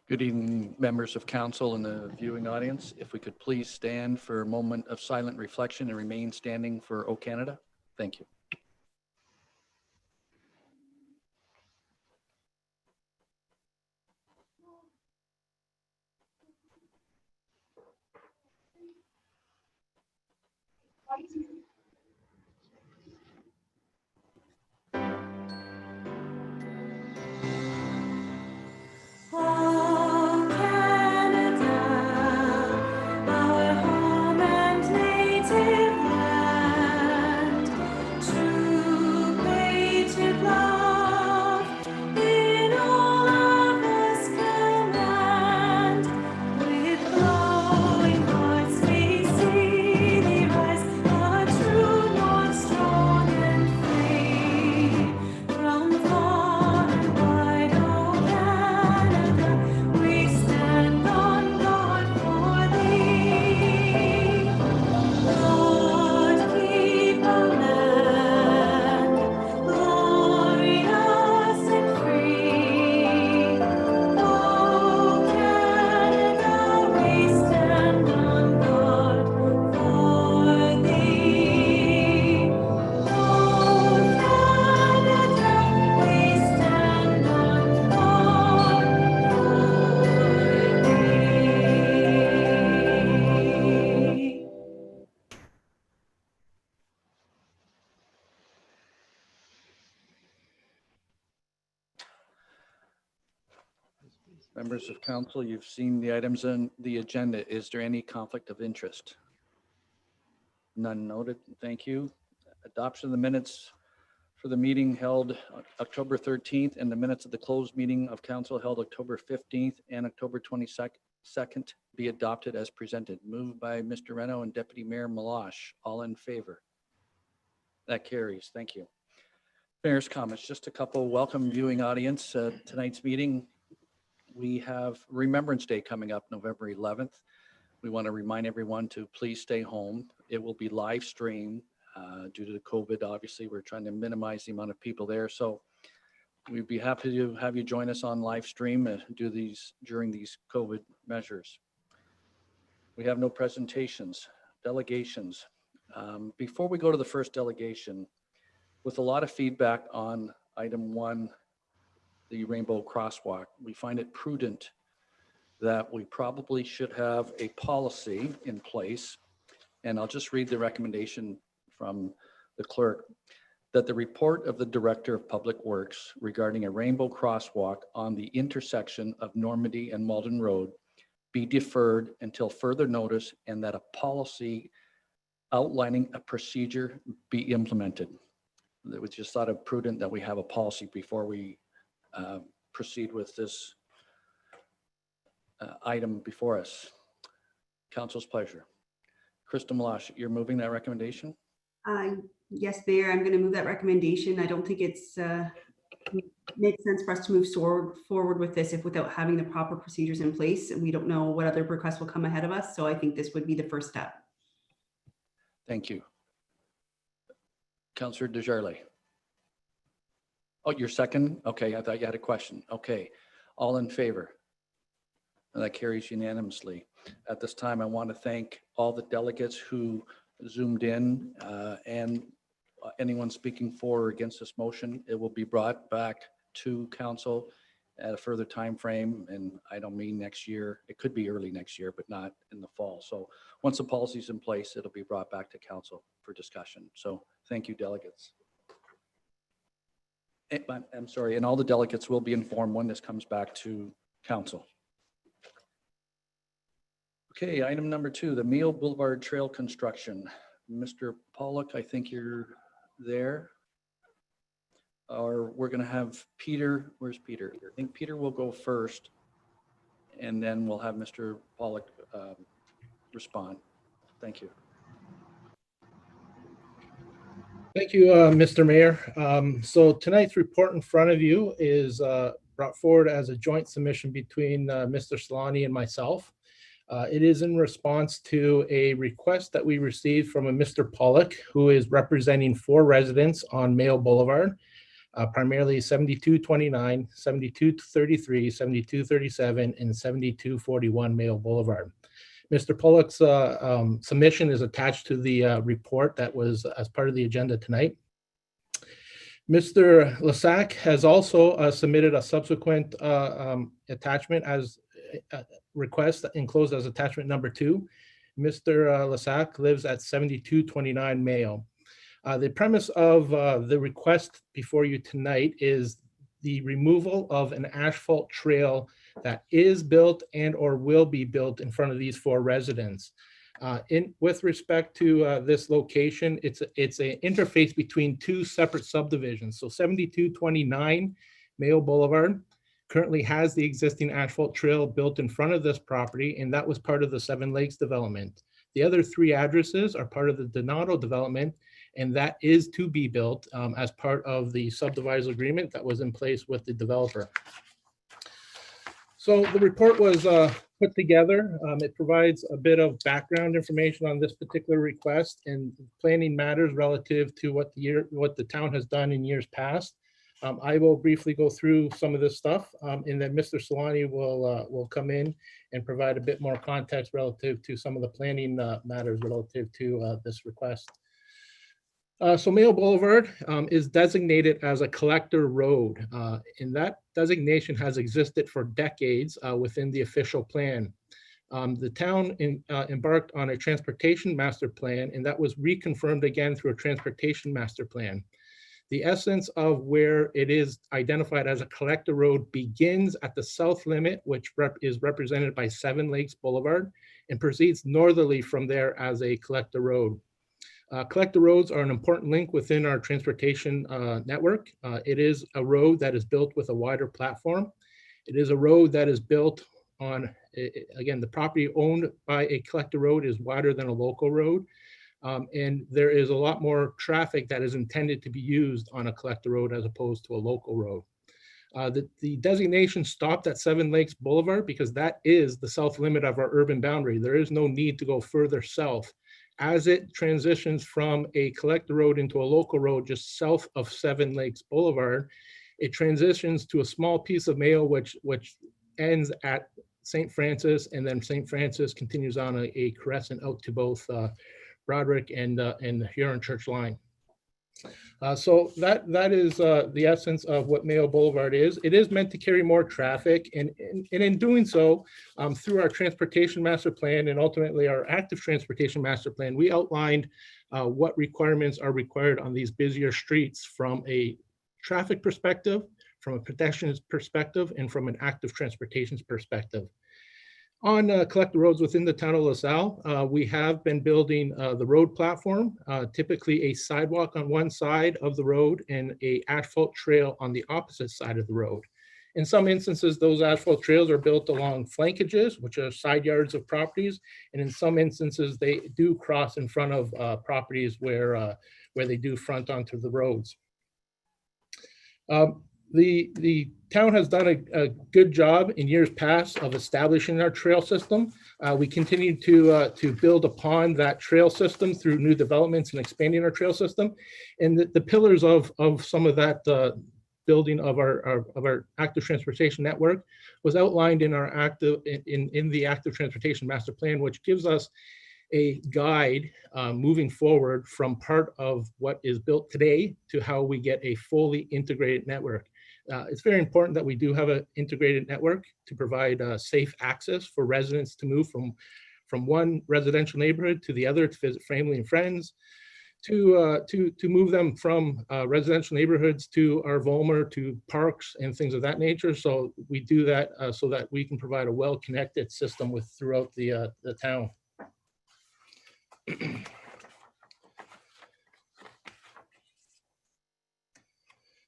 Good evening, members of council and the viewing audience. If we could please stand for a moment of silent reflection and remain standing for O Canada. Thank you. Members of council, you've seen the items on the agenda. Is there any conflict of interest? None noted. Thank you. Adoption of the minutes for the meeting held October 13th and the minutes of the closed meeting of council held October 15th and October 22nd be adopted as presented. Moved by Mr. Reno and Deputy Mayor Malash. All in favor? That carries. Thank you. Mayor's comments. Just a couple. Welcome viewing audience. Tonight's meeting, we have Remembrance Day coming up November 11th. We want to remind everyone to please stay home. It will be live streamed due to the COVID. Obviously, we're trying to minimize the amount of people there. So we'd be happy to have you join us on live stream and do these during these COVID measures. We have no presentations, delegations. Before we go to the first delegation, with a lot of feedback on item 1, the Rainbow Crosswalk, we find it prudent that we probably should have a policy in place. And I'll just read the recommendation from the clerk, that the report of the Director of Public Works regarding a Rainbow Crosswalk on the intersection of Normandy and Malden Road be deferred until further notice, and that a policy outlining a procedure be implemented. It was just thought it prudent that we have a policy before we proceed with this item before us. Council's pleasure. Krista Malash, you're moving that recommendation? Yes, Mayor, I'm going to move that recommendation. I don't think it's makes sense for us to move forward with this if without having the proper procedures in place. And we don't know what other requests will come ahead of us. So I think this would be the first step. Thank you. Councillor Desjardins. Oh, your second? Okay, I thought you had a question. Okay, all in favor? And that carries unanimously. At this time, I want to thank all the delegates who zoomed in and anyone speaking for or against this motion. It will be brought back to council at a further time frame, and I don't mean next year. It could be early next year, but not in the fall. So once the policy is in place, it'll be brought back to council for discussion. So thank you, delegates. I'm sorry, and all the delegates will be informed when this comes back to council. Okay, item number 2, the Meal Boulevard Trail construction. Mr. Pollock, I think you're there. Or we're going to have Peter. Where's Peter? I think Peter will go first, and then we'll have Mr. Pollock respond. Thank you. Thank you, Mr. Mayor. So tonight's report in front of you is brought forward as a joint submission between Mr. Solani and myself. It is in response to a request that we received from a Mr. Pollock, who is representing 4 residents on Mayo Boulevard. primarily 7229, 7233, 7237, and 7241 Mayo Boulevard. Mr. Pollock's submission is attached to the report that was as part of the agenda tonight. Mr. Lasac has also submitted a subsequent attachment as request enclosed as attachment number 2. Mr. Lasac lives at 7229 Mayo. The premise of the request before you tonight is the removal of an asphalt trail that is built and or will be built in front of these 4 residents. With respect to this location, it's an interface between 2 separate subdivisions. So 7229 Mayo Boulevard currently has the existing asphalt trail built in front of this property, and that was part of the Seven Lakes development. The other 3 addresses are part of the Donato development, and that is to be built as part of the subdivision agreement that was in place with the developer. So the report was put together. It provides a bit of background information on this particular request and planning matters relative to what the town has done in years past. I will briefly go through some of this stuff, and then Mr. Solani will come in and provide a bit more context relative to some of the planning matters relative to this request. So Mayo Boulevard is designated as a collector road, and that designation has existed for decades within the official plan. The town embarked on a transportation master plan, and that was reconfirmed again through a transportation master plan. The essence of where it is identified as a collector road begins at the south limit, which is represented by Seven Lakes Boulevard, and proceeds northerly from there as a collector road. Collector roads are an important link within our transportation network. It is a road that is built with a wider platform. It is a road that is built on, again, the property owned by a collector road is wider than a local road. And there is a lot more traffic that is intended to be used on a collector road as opposed to a local road. The designation stopped at Seven Lakes Boulevard because that is the south limit of our urban boundary. There is no need to go further south. As it transitions from a collector road into a local road just south of Seven Lakes Boulevard, it transitions to a small piece of Mayo which ends at St. Francis, and then St. Francis continues on a crescent out to both Broderick and the Huron Church line. So that is the essence of what Mayo Boulevard is. It is meant to carry more traffic, and in doing so, through our transportation master plan and ultimately our active transportation master plan, we outlined what requirements are required on these busier streets from a traffic perspective, from a pedestrian perspective, and from an active transportation perspective. On collector roads within the town of LaSalle, we have been building the road platform, typically a sidewalk on one side of the road and a asphalt trail on the opposite side of the road. In some instances, those asphalt trails are built along flankages, which are side yards of properties, and in some instances, they do cross in front of properties where they do front onto the roads. The town has done a good job in years past of establishing our trail system. We continue to build upon that trail system through new developments and expanding our trail system. And the pillars of some of that building of our active transportation network was outlined in our in the active transportation master plan, which gives us a guide moving forward from part of what is built today to how we get a fully integrated network. It's very important that we do have an integrated network to provide safe access for residents to move from one residential neighborhood to the other to visit family and friends, to move them from residential neighborhoods to our Volmer, to parks and things of that nature. So we do that so that we can provide a well-connected system throughout the town.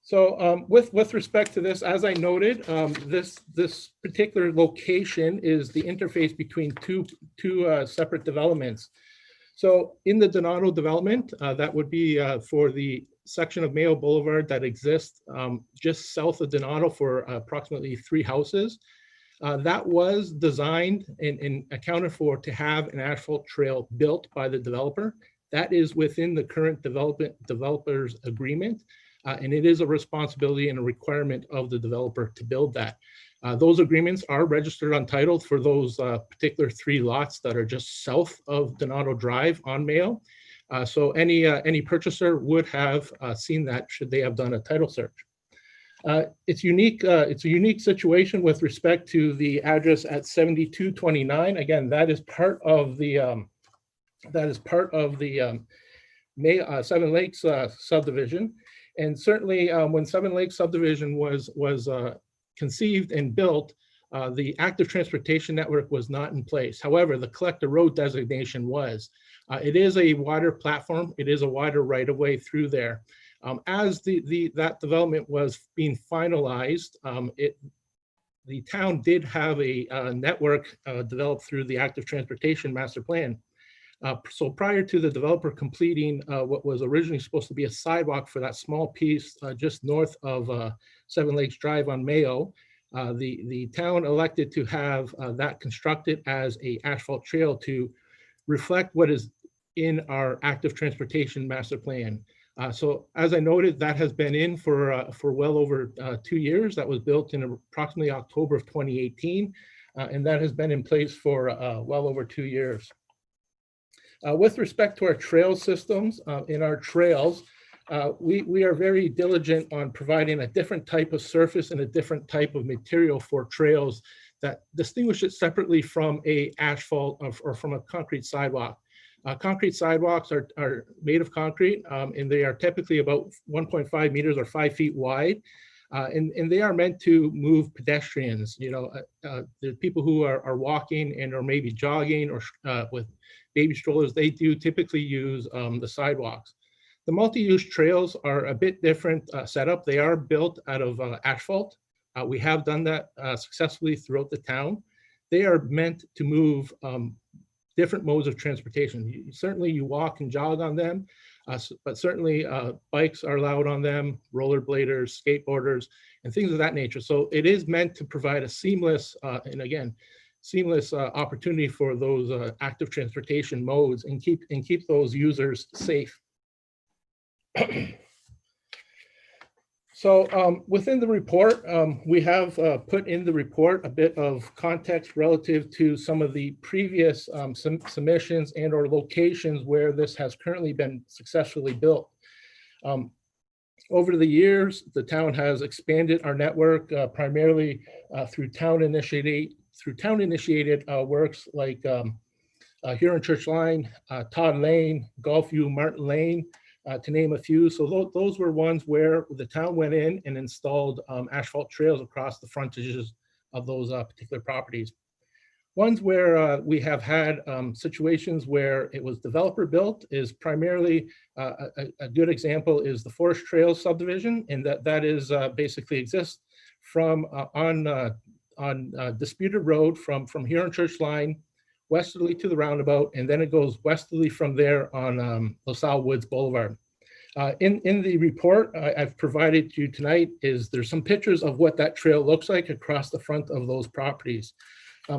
So with respect to this, as I noted, this particular location is the interface between two separate developments. So in the Donato development, that would be for the section of Mayo Boulevard that exists just south of Donato for approximately 3 houses. That was designed and accounted for to have an asphalt trail built by the developer. That is within the current developer's agreement, and it is a responsibility and a requirement of the developer to build that. Those agreements are registered untitled for those particular 3 lots that are just south of Donato Drive on Mayo. So any purchaser would have seen that should they have done a title search. It's unique. It's a unique situation with respect to the address at 7229. Again, that is part of the Seven Lakes subdivision, and certainly when Seven Lakes subdivision was conceived and built, the active transportation network was not in place. However, the collector road designation was. It is a wider platform. It is a wider right-of-way through there. As that development was being finalized, the town did have a network developed through the active transportation master plan. So prior to the developer completing what was originally supposed to be a sidewalk for that small piece just north of Seven Lakes Drive on Mayo, the town elected to have that constructed as a asphalt trail to reflect what is in our active transportation master plan. So as I noted, that has been in for well over 2 years. That was built in approximately October of 2018, and that has been in place for well over 2 years. With respect to our trail systems, in our trails, we are very diligent on providing a different type of surface and a different type of material for trails that distinguish it separately from a asphalt or from a concrete sidewalk. Concrete sidewalks are made of concrete, and they are typically about 1.5 meters or 5 feet wide. And they are meant to move pedestrians, the people who are walking and or maybe jogging or with baby strollers, they do typically use the sidewalks. The multi-use trails are a bit different setup. They are built out of asphalt. We have done that successfully throughout the town. They are meant to move different modes of transportation. Certainly you walk and jog on them, but certainly bikes are allowed on them, rollerbladers, skateboarders, and things of that nature. So it is meant to provide a seamless, seamless opportunity for those active transportation modes and keep those users safe. So within the report, we have put in the report a bit of context relative to some of the previous submissions and or locations where this has currently been successfully built. Over the years, the town has expanded our network primarily through town-initiated works like Huron Church Line, Todd Lane, Gulfview, Martin Lane, to name a few. So those were ones where the town went in and installed asphalt trails across the frontages of those particular properties. Ones where we have had situations where it was developer built is primarily a good example is the Forest Trails subdivision, and that is basically exists from on Disputed Road from Huron Church Line westerly to the roundabout, and then it goes westerly from there on LaSalle Woods Boulevard. In the report I've provided you tonight there's some pictures of what that trail looks like across the front of those properties.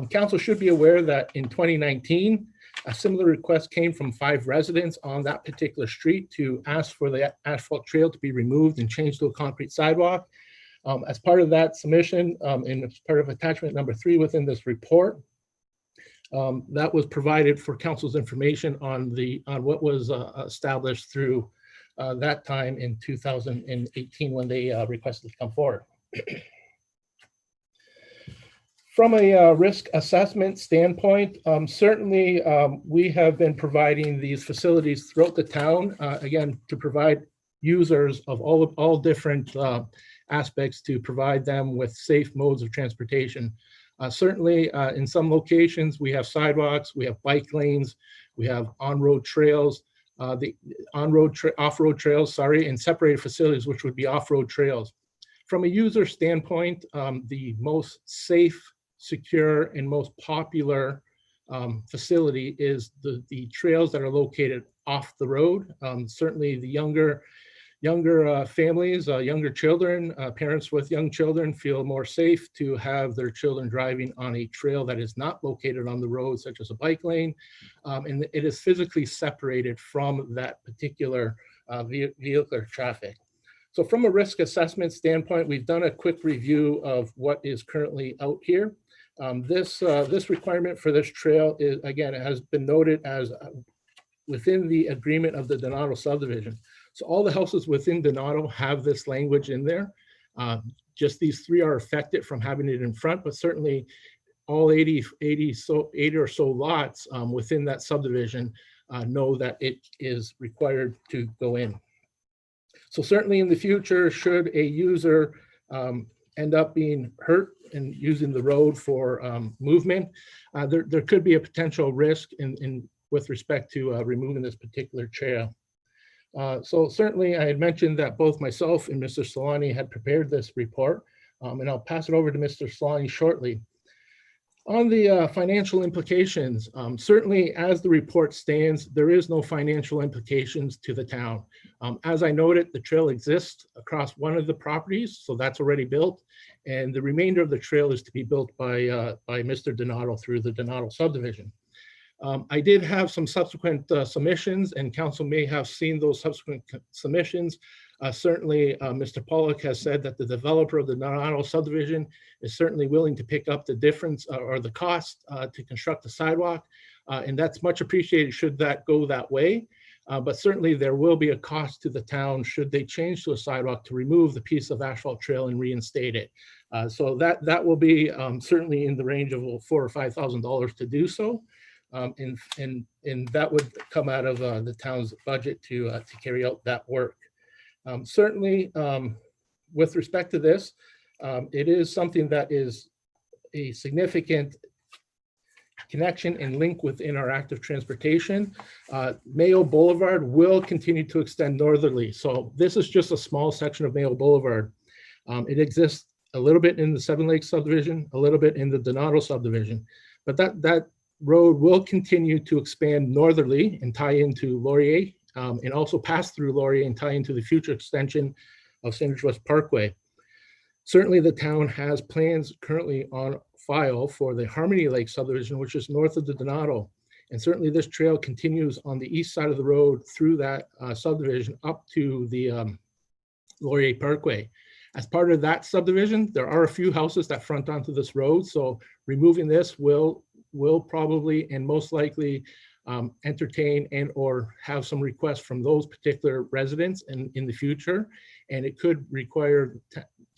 Council should be aware that in 2019, a similar request came from 5 residents on that particular street to ask for the asphalt trail to be removed and changed to a concrete sidewalk. As part of that submission, and as part of attachment number 3 within this report, that was provided for council's information on what was established through that time in 2018 when they requested to come forward. From a risk assessment standpoint, certainly we have been providing these facilities throughout the town, again, to provide users of all different aspects to provide them with safe modes of transportation. Certainly in some locations, we have sidewalks, we have bike lanes, we have on-road trails, off-road trails, and separated facilities, which would be off-road trails. From a user standpoint, the most safe, secure, and most popular facility is the trails that are located off the road. Certainly the younger younger families, younger children, parents with young children feel more safe to have their children driving on a trail that is not located on the road, such as a bike lane, and it is physically separated from that particular vehicular traffic. So from a risk assessment standpoint, we've done a quick review of what is currently out here. This requirement for this trail is, again, it has been noted as within the agreement of the Donato subdivision. So all the houses within Donato have this language in there. Just these 3 are affected from having it in front, but certainly all 80 or so lots within that subdivision know that it is required to go in. So certainly in the future, should a user end up being hurt and using the road for movement, there could be a potential risk with respect to removing this particular trail. So certainly I had mentioned that both myself and Mr. Solani had prepared this report, and I'll pass it over to Mr. Solani shortly. On the financial implications, certainly as the report stands, there is no financial implications to the town. As I noted, the trail exists across one of the properties, so that's already built, and the remainder of the trail is to be built by Mr. Donato through the Donato subdivision. I did have some subsequent submissions, and council may have seen those subsequent submissions. Certainly, Mr. Pollock has said that the developer of the Donato subdivision is certainly willing to pick up the difference or the cost to construct the sidewalk, and that's much appreciated should that go that way. But certainly there will be a cost to the town should they change to a sidewalk to remove the piece of asphalt trail and reinstate it. So that will be certainly in the range of $4,000 or $5,000 to do so. And that would come out of the town's budget to carry out that work. Certainly, with respect to this, it is something that is a significant connection and link within our active transportation. Mayo Boulevard will continue to extend northerly. So this is just a small section of Mayo Boulevard. It exists a little bit in the Seven Lakes subdivision, a little bit in the Donato subdivision, but that road will continue to expand northerly and tie into Laurier, and also pass through Laurier and tie into the future extension of Sandwich West Parkway. Certainly the town has plans currently on file for the Harmony Lake subdivision, which is north of the Donato. And certainly this trail continues on the east side of the road through that subdivision up to the Laurier Parkway. As part of that subdivision, there are a few houses that front onto this road. So removing this will probably and most likely entertain and or have some requests from those particular residents in the future. And it could require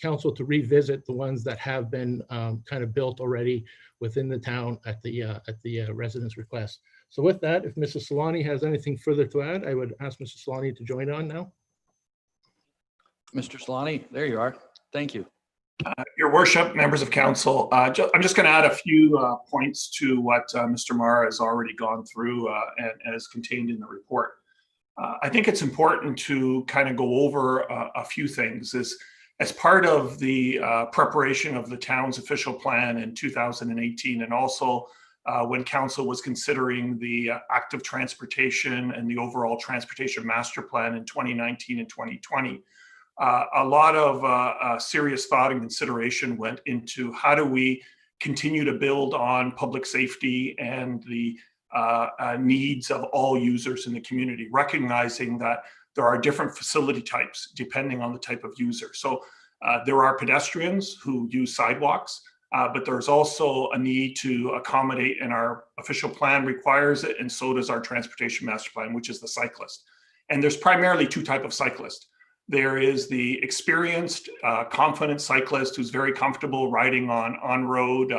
council to revisit the ones that have been kind of built already within the town at the residents' request. So with that, if Mrs. Solani has anything further to add, I would ask Mrs. Solani to join on now. Mr. Solani, there you are. Thank you. Your worship, members of council, I'm just going to add a few points to what Mr. Marr has already gone through and is contained in the report. I think it's important to kind of go over a few things. As part of the preparation of the town's official plan in 2018, and also when council was considering the active transportation and the overall transportation master plan in 2019 and 2020, a lot of serious thought and consideration went into how do we continue to build on public safety and the needs of all users in the community, recognizing that there are different facility types depending on the type of user. So there are pedestrians who use sidewalks, but there's also a need to accommodate, and our official plan requires it, and so does our transportation master plan, which is the cyclist. And there's primarily two types of cyclists. There is the experienced, confident cyclist who's very comfortable riding on road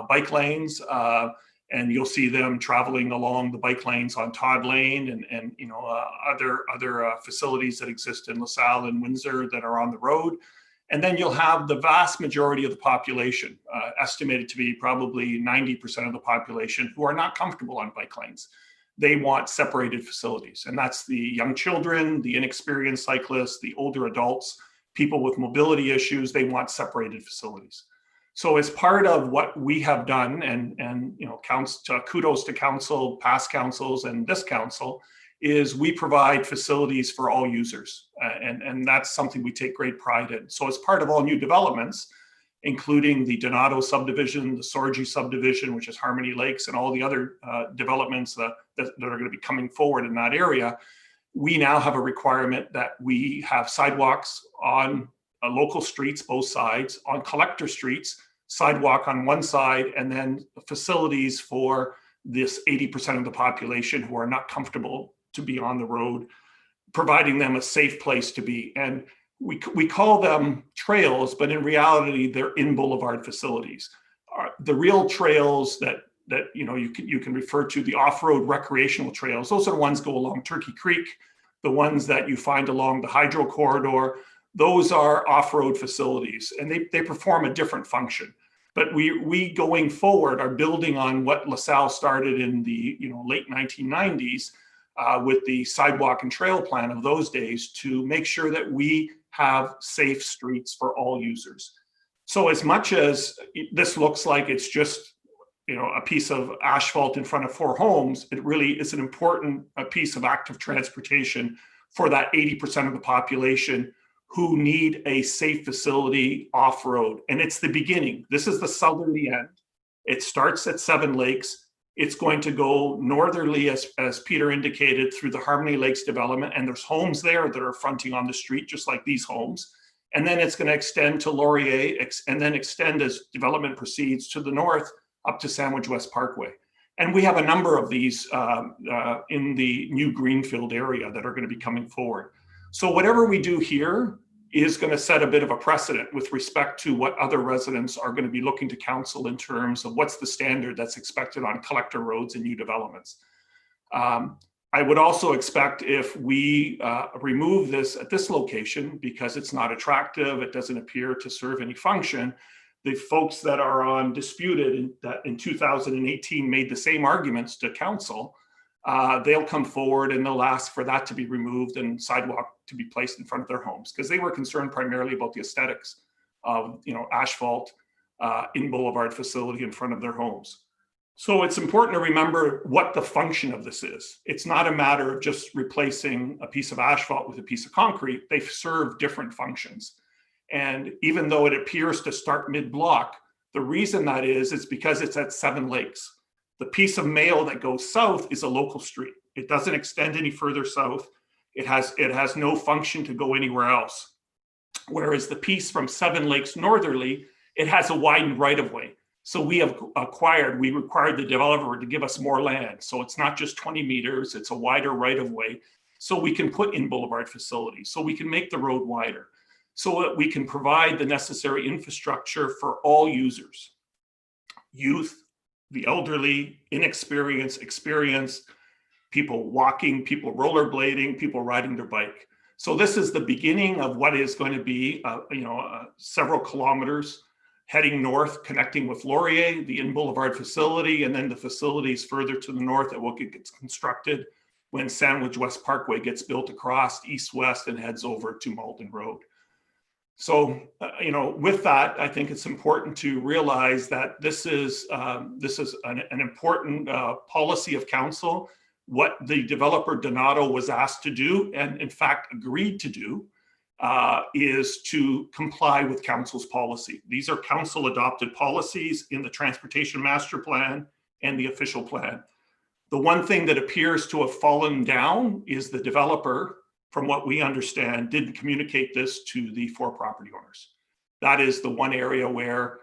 bike lanes, and you'll see them traveling along the bike lanes on Todd Lane and you know other facilities that exist in LaSalle and Windsor that are on the road. And then you'll have the vast majority of the population, estimated to be probably 90% of the population, who are not comfortable on bike lanes. They want separated facilities, and that's the young children, the inexperienced cyclists, the older adults, people with mobility issues. They want separated facilities. So as part of what we have done, and you know, kudos to council, past councils, and this council, is we provide facilities for all users. And that's something we take great pride in. So as part of all new developments, including the Donato subdivision, the Sorgi subdivision, which is Harmony Lakes, and all the other developments that are going to be coming forward in that area, we now have a requirement that we have sidewalks on local streets, both sides, on collector streets, sidewalk on one side, and then facilities for this 80% of the population who are not comfortable to be on the road, providing them a safe place to be. And we call them trails, but in reality, they're in boulevard facilities. The real trails that you can refer to, the off-road recreational trails, those are the ones go along Turkey Creek, the ones that you find along the hydro corridor. Those are off-road facilities, and they perform a different function. But we going forward are building on what LaSalle started in the late 1990s with the sidewalk and trail plan of those days to make sure that we have safe streets for all users. So as much as this looks like it's just a piece of asphalt in front of 4 homes, it really is an important piece of active transportation for that 80% of the population who need a safe facility off-road. And it's the beginning. This is the southerly end. It starts at Seven Lakes. It's going to go northerly, as Peter indicated, through the Harmony Lakes development. And there's homes there that are fronting on the street, just like these homes. And then it's going to extend to Laurier and then extend as development proceeds to the north up to Sandwich West Parkway. And we have a number of these in the new Greenfield area that are going to be coming forward. So whatever we do here is going to set a bit of a precedent with respect to what other residents are going to be looking to council in terms of what's the standard that's expected on collector roads and new developments. I would also expect if we remove this at this location because it's not attractive, it doesn't appear to serve any function, the folks that are on disputed that in 2018 made the same arguments to council, they'll come forward and they'll ask for that to be removed and sidewalk to be placed in front of their homes because they were concerned primarily about the aesthetics of asphalt in boulevard facility in front of their homes. So it's important to remember what the function of this is. It's not a matter of just replacing a piece of asphalt with a piece of concrete. They serve different functions. And even though it appears to start mid-block, the reason that is because it's at Seven Lakes. The piece of Mayo that goes south is a local street. It doesn't extend any further south. It has no function to go anywhere else. Whereas the piece from Seven Lakes northerly, it has a widened right-of-way. So we required the developer to give us more land. So it's not just 20 meters, it's a wider right-of-way. So we can put in boulevard facilities. So we can make the road wider. So that we can provide the necessary infrastructure for all users. Youth, the elderly, inexperienced, experienced, people walking, people rollerblading, people riding their bike. So this is the beginning of what is going to be, several kilometers heading north, connecting with Laurier, the in-boulevard facility, and then the facilities further to the north that will get constructed when Sandwich West Parkway gets built across east-west and heads over to Malden Road. So, with that, I think it's important to realize that this is an important policy of council. What the developer Donato was asked to do, and in fact agreed to do, is to comply with council's policy. These are council adopted policies in the transportation master plan and the official plan. The one thing that appears to have fallen down is the developer, from what we understand, didn't communicate this to the 4 property owners. That is the one area where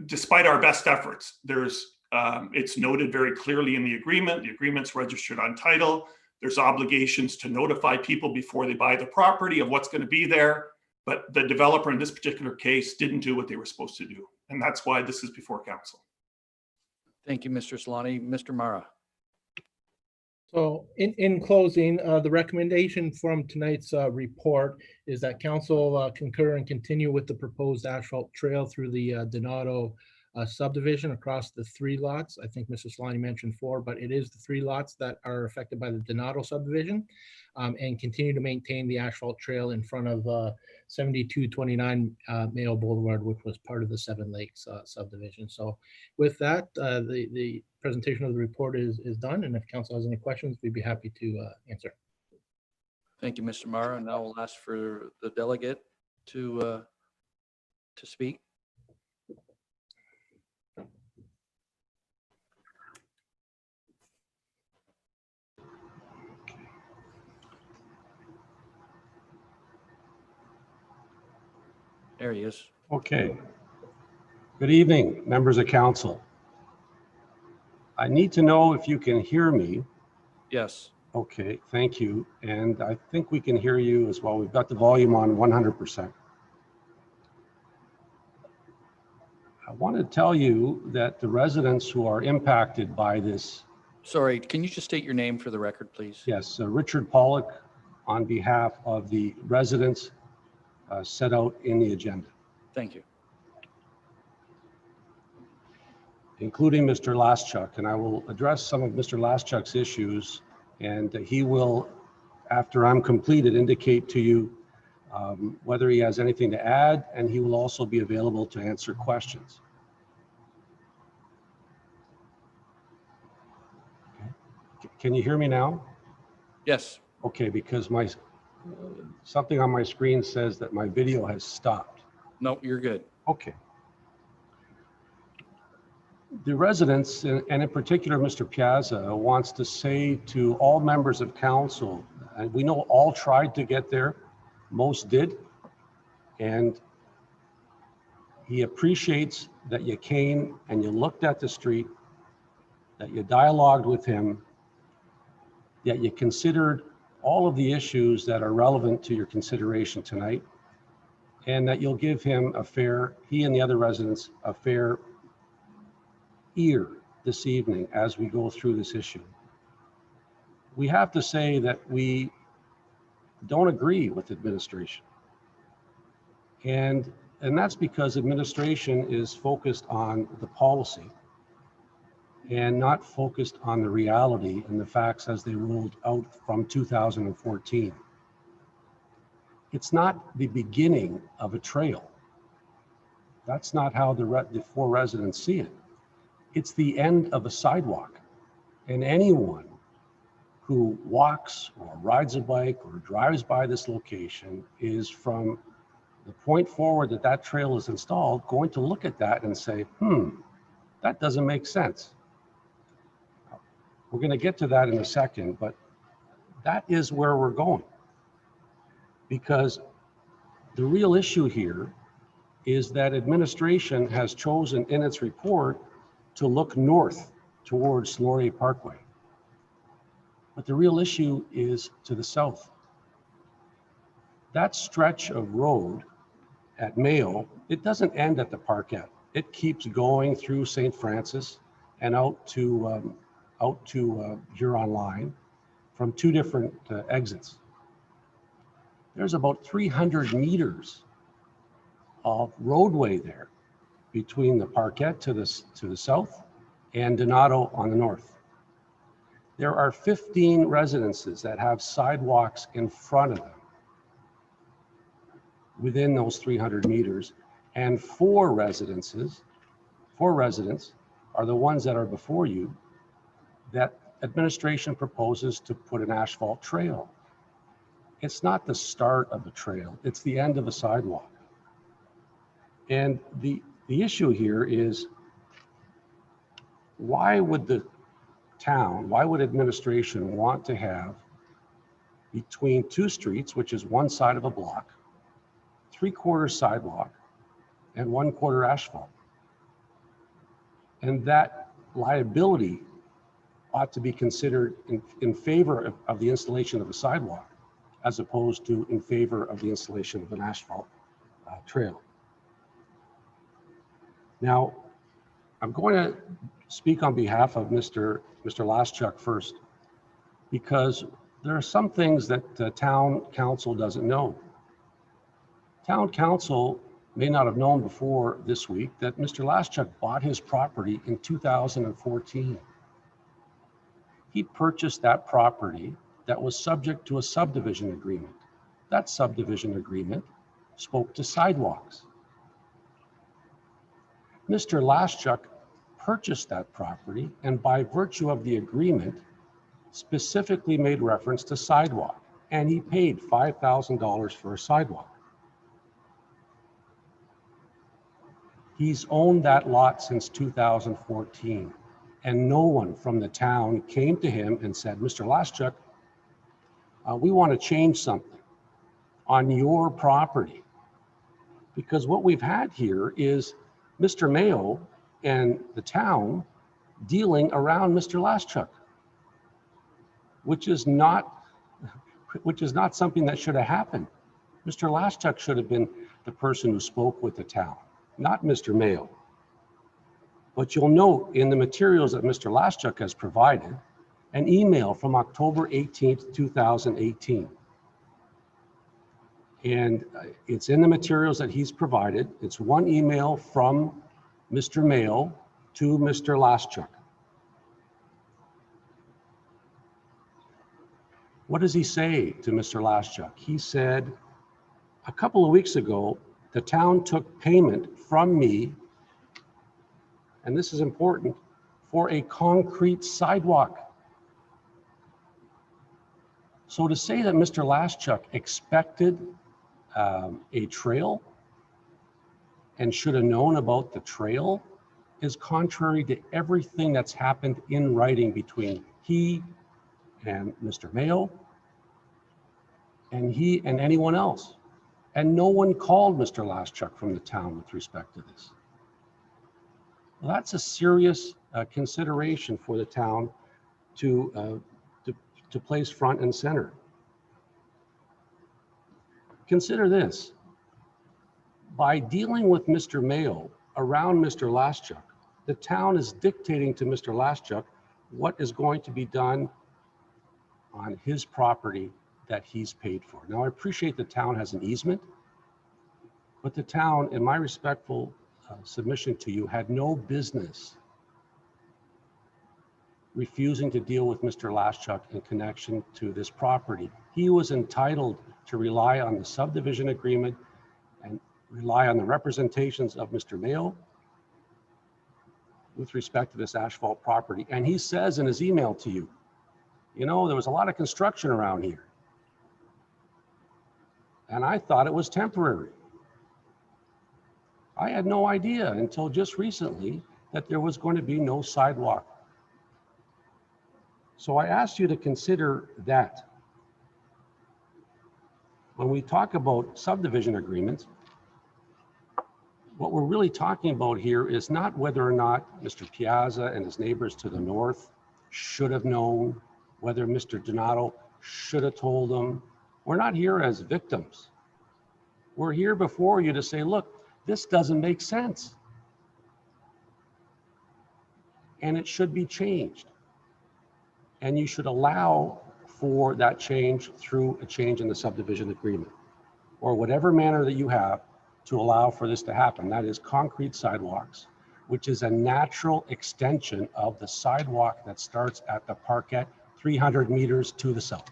despite our best efforts, it's noted very clearly in the agreement. The agreement's registered on title. There's obligations to notify people before they buy the property of what's going to be there. But the developer in this particular case didn't do what they were supposed to do. And that's why this is before council. Thank you, Mr. Solani. Mr. Mara. So in closing, the recommendation from tonight's report is that council concur and continue with the proposed asphalt trail through the Donato subdivision across the 3 lots. I think Mr. Solani mentioned 4, but it is the 3 lots that are affected by the Donato subdivision, and continue to maintain the asphalt trail in front of 7229 Mayo Boulevard, which was part of the 7 Lakes subdivision. So with that, the presentation of the report is done, and if council has any questions, we'd be happy to answer. Thank you, Mr. Mara. Now we'll ask for the delegate to speak. There he is. Okay. Good evening, members of council. I need to know if you can hear me. Yes. Okay, thank you. And I think we can hear you as well. We've got the volume on 100%. I want to tell you that the residents who are impacted by this. Sorry, can you just state your name for the record, please? Yes, Richard Pollock on behalf of the residents set out in the agenda, Thank you. including Mr. Laschuk, and I will address some of Mr. Laschuk's issues, and he will, after I'm completed, indicate to you whether he has anything to add, and he will also be available to answer questions. Okay. Can you hear me now? Yes. Okay, because my something on my screen says that my video has stopped. No, you're good. Okay. The residents, and in particular Mr. Piazza, wants to say to all members of council, and we know all tried to get there, most did, and he appreciates that you came and you looked at the street, that you dialogued with him, that you considered all of the issues that are relevant to your consideration tonight, and that you'll give him he and the other residents, a fair ear this evening as we go through this issue. We have to say that we don't agree with administration. And that's because administration is focused on the policy and not focused on the reality and the facts as they rolled out from 2014. It's not the beginning of a trail. That's not how the 4 residents see it. It's the end of a sidewalk. And anyone who walks or rides a bike or drives by this location is, from the point forward that trail is installed, going to look at that and say, that doesn't make sense. We're going to get to that in a second, but that is where we're going. Because the real issue here is that administration has chosen in its report to look north towards Laurier Parkway. But the real issue is to the south. That stretch of road at Mayo, it doesn't end at the Parkette. It keeps going through St. Francis and out to Huron Line from 2 different exits. There's about 300 meters of roadway there between the Parkette to the south and Donato on the north. There are 15 residences that have sidewalks in front of them within those 300 meters, and 4 residents are the ones that are before you that administration proposes to put an asphalt trail. It's not the start of a trail, it's the end of a sidewalk. And the issue here is, why would the town, why would administration want to have between 2 streets, which is one side of a block, 3/4 sidewalk and 1/4 asphalt? And that liability ought to be considered in favor of the installation of a sidewalk, as opposed to in favor of the installation of an asphalt trail. Now, I'm going to speak on behalf of Mr. Laschuk first, because there are some things that the town council doesn't know. Town council may not have known before this week that Mr. Laschuk bought his property in 2014. He purchased that property that was subject to a subdivision agreement. That subdivision agreement spoke to sidewalks. Mr. Laschuk purchased that property and by virtue of the agreement specifically made reference to sidewalk, and he paid $5,000 for a sidewalk. He's owned that lot since 2014, and no one from the town came to him and said, Mr. Laschuk, we want to change something on your property. Because what we've had here is Mr. Mayo and the town dealing around Mr. Laschuk, which is not something that should have happened. Mr. Laschuk should have been the person who spoke with the town, not Mr. Mayo. But you'll note in the materials that Mr. Laschuk has provided, an email from October 18th, 2018. And it's in the materials that he's provided. It's one email from Mr. Mayo to Mr. Laschuk. What does he say to Mr. Laschuk? He said, a couple of weeks ago, the town took payment from me, and this is important, for a concrete sidewalk. So to say that Mr. Laschuk expected a trail and should have known about the trail is contrary to everything that's happened in writing between he and Mr. Mayo and he and anyone else. And no one called Mr. Laschuk from the town with respect to this. Well, that's a serious consideration for the town to place front and center. Consider this. By dealing with Mr. Mayo around Mr. Laschuk, the town is dictating to Mr. Laschuk what is going to be done on his property that he's paid for. Now, I appreciate the town has an easement, but the town, in my respectful submission to you, had no business refusing to deal with Mr. Laschuk in connection to this property. He was entitled to rely on the subdivision agreement and rely on the representations of Mr. Mayo with respect to this asphalt property. And he says in his email to you, you know, there was a lot of construction around here, and I thought it was temporary. I had no idea until just recently that there was going to be no sidewalk. So I asked you to consider that. When we talk about subdivision agreements, what we're really talking about here is not whether or not Mr. Piazza and his neighbors to the north should have known, whether Mr. Donato should have told them. We're not here as victims. We're here before you to say, look, this doesn't make sense. And it should be changed. And you should allow for that change through a change in the subdivision agreement, or whatever manner that you have to allow for this to happen. That is concrete sidewalks, which is a natural extension of the sidewalk that starts at the parkette 300 meters to the south.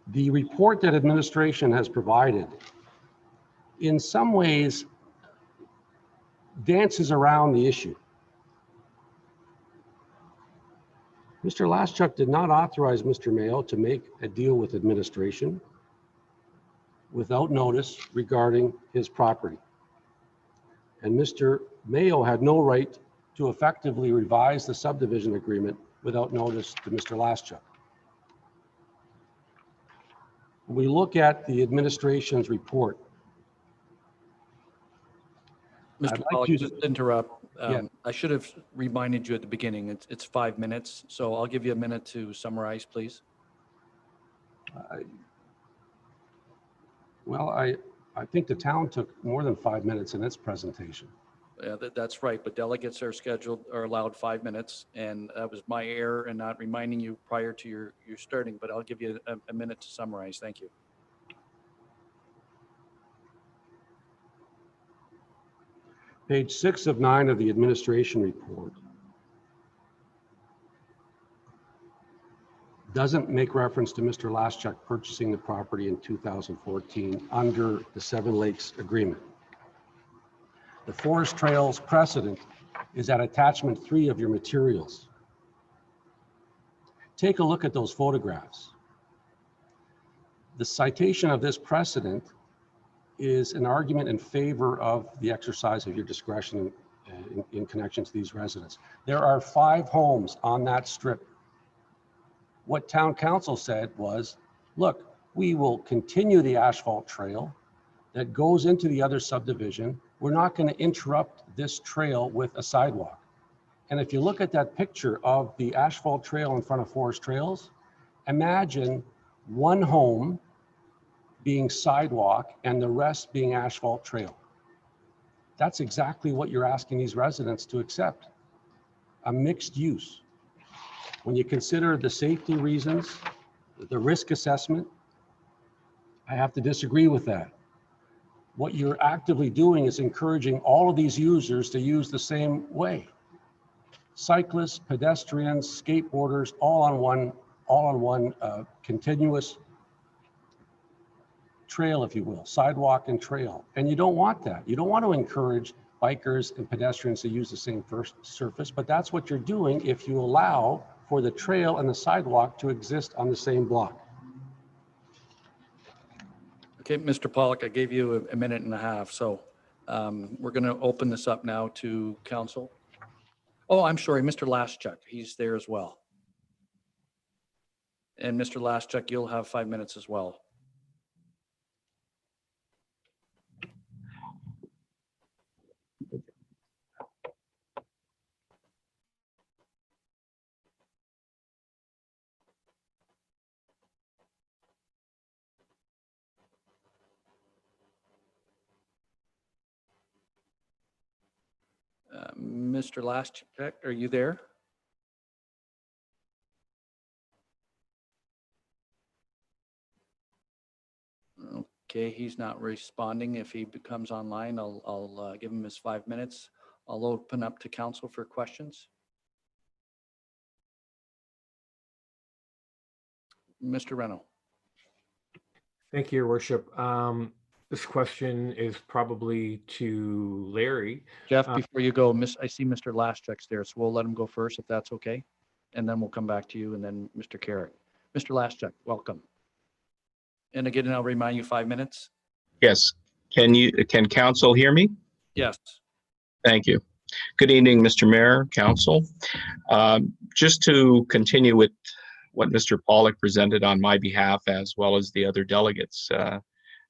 The report that administration has provided in some ways dances around the issue. Mr. Laschuk did not authorize Mr. Mayo to make a deal with administration without notice regarding his property. And Mr. Mayo had no right to effectively revise the subdivision agreement without notice to Mr. Laschuk. When we look at the administration's report, Mr. I'd like Pollock, you just to- to interrupt. Yeah. I should have reminded you at the beginning, it's 5 minutes, so I'll give you a minute to summarize, please. Well, I think the town took more than 5 minutes in its presentation. Yeah, that's right, but delegates are allowed 5 minutes, and that was my error in not reminding you prior to your starting, but I'll give you a minute to summarize. Thank you. Page 6 of 9 of the administration report doesn't make reference to Mr. Laschuk purchasing the property in 2014 under the Seven Lakes Agreement. The Forest Trails precedent is at attachment 3 of your materials. Take a look at those photographs. The citation of this precedent is an argument in favor of the exercise of your discretion in connection to these residents. There are 5 homes on that strip. What town council said was, look, we will continue the asphalt trail that goes into the other subdivision. We're not going to interrupt this trail with a sidewalk. And if you look at that picture of the asphalt trail in front of Forest Trails, imagine one home being sidewalk and the rest being asphalt trail. That's exactly what you're asking these residents to accept, a mixed use. When you consider the safety reasons, the risk assessment, I have to disagree with that. What you're actively doing is encouraging all of these users to use the same way. Cyclists, pedestrians, skateboarders, all on one continuous trail, if you will, sidewalk and trail. And you don't want that. You don't want to encourage bikers and pedestrians to use the same first surface, but that's what you're doing if you allow for the trail and the sidewalk to exist on the same block. Okay, Mr. Pollock, I gave you a minute and a half, so we're going to open this up now to council. Oh, I'm sorry, Mr. Laschuk, he's there as well. And Mr. Laschuk, you'll have 5 minutes as well. Mr. Laschuk, are you there? Okay, he's not responding. If he becomes online, I'll give him his 5 minutes. I'll open up to council for questions. Mr. Reno. Thank you, Your Worship. This question is probably to Larry. Jeff, before you go, I see Mr. Laschuk's there, so we'll let him go first if that's okay. And then we'll come back to you and then Mr. Carrick. Mr. Laschuk, welcome. And again, I'll remind you 5 minutes. Yes. Can council hear me? Yes. Thank you. Good evening, Mr. Mayor, council. Just to continue with what Mr. Pollock presented on my behalf, as well as the other delegates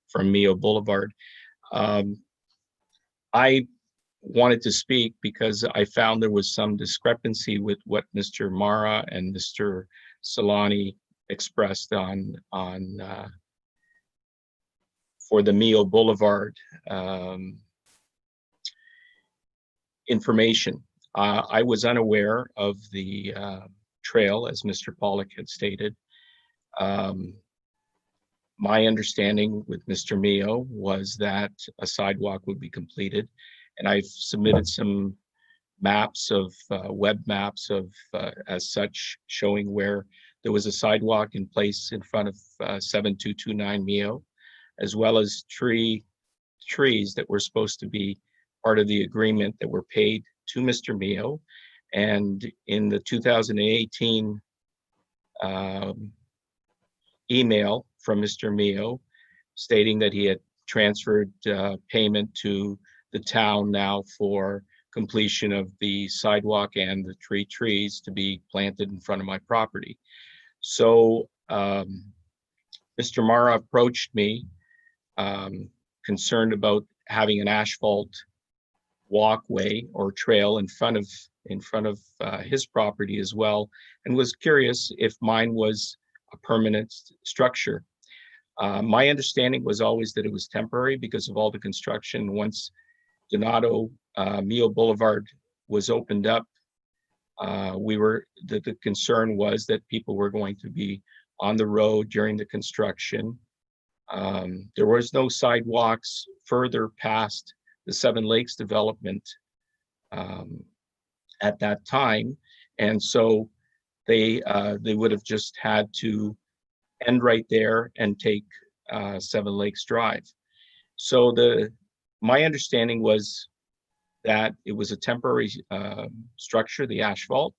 from Mio Boulevard. I wanted to speak because I found there was some discrepancy with what Mr. Mara and Mr. Solani expressed on for the Mio Boulevard information. I was unaware of the trail, as Mr. Pollock had stated. My understanding with Mr. Mio was that a sidewalk would be completed, and I've submitted some maps of web maps of as such showing where there was a sidewalk in place in front of 7229 Mio, as well as trees that were supposed to be part of the agreement that were paid to Mr. Mio. And in the 2018 email from Mr. Mio stating that he had transferred payment to the town now for completion of the sidewalk and the trees to be planted in front of my property. So Mr. Mara approached me concerned about having an asphalt walkway or trail in front of his property as well, and was curious if mine was a permanent structure. My understanding was always that it was temporary because of all the construction. Once Donato Mio Boulevard was opened up, the concern was that people were going to be on the road during the construction. There was no sidewalks further past the Seven Lakes development at that time. And so they would have just had to end right there and take Seven Lakes Drive. So my understanding was that it was a temporary structure, the asphalt,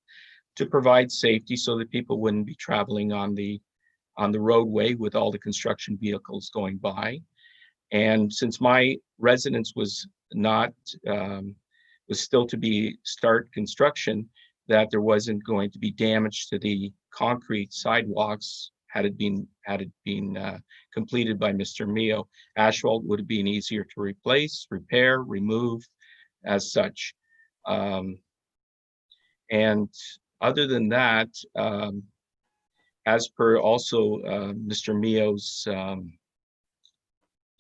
to provide safety so that people wouldn't be traveling on the roadway with all the construction vehicles going by. And since my residence was not was still to start construction, that there wasn't going to be damage to the concrete sidewalks had it been completed by Mr. Mio. Asphalt would have been easier to replace, repair, remove as such. And other than that, as per also Mr. Mio's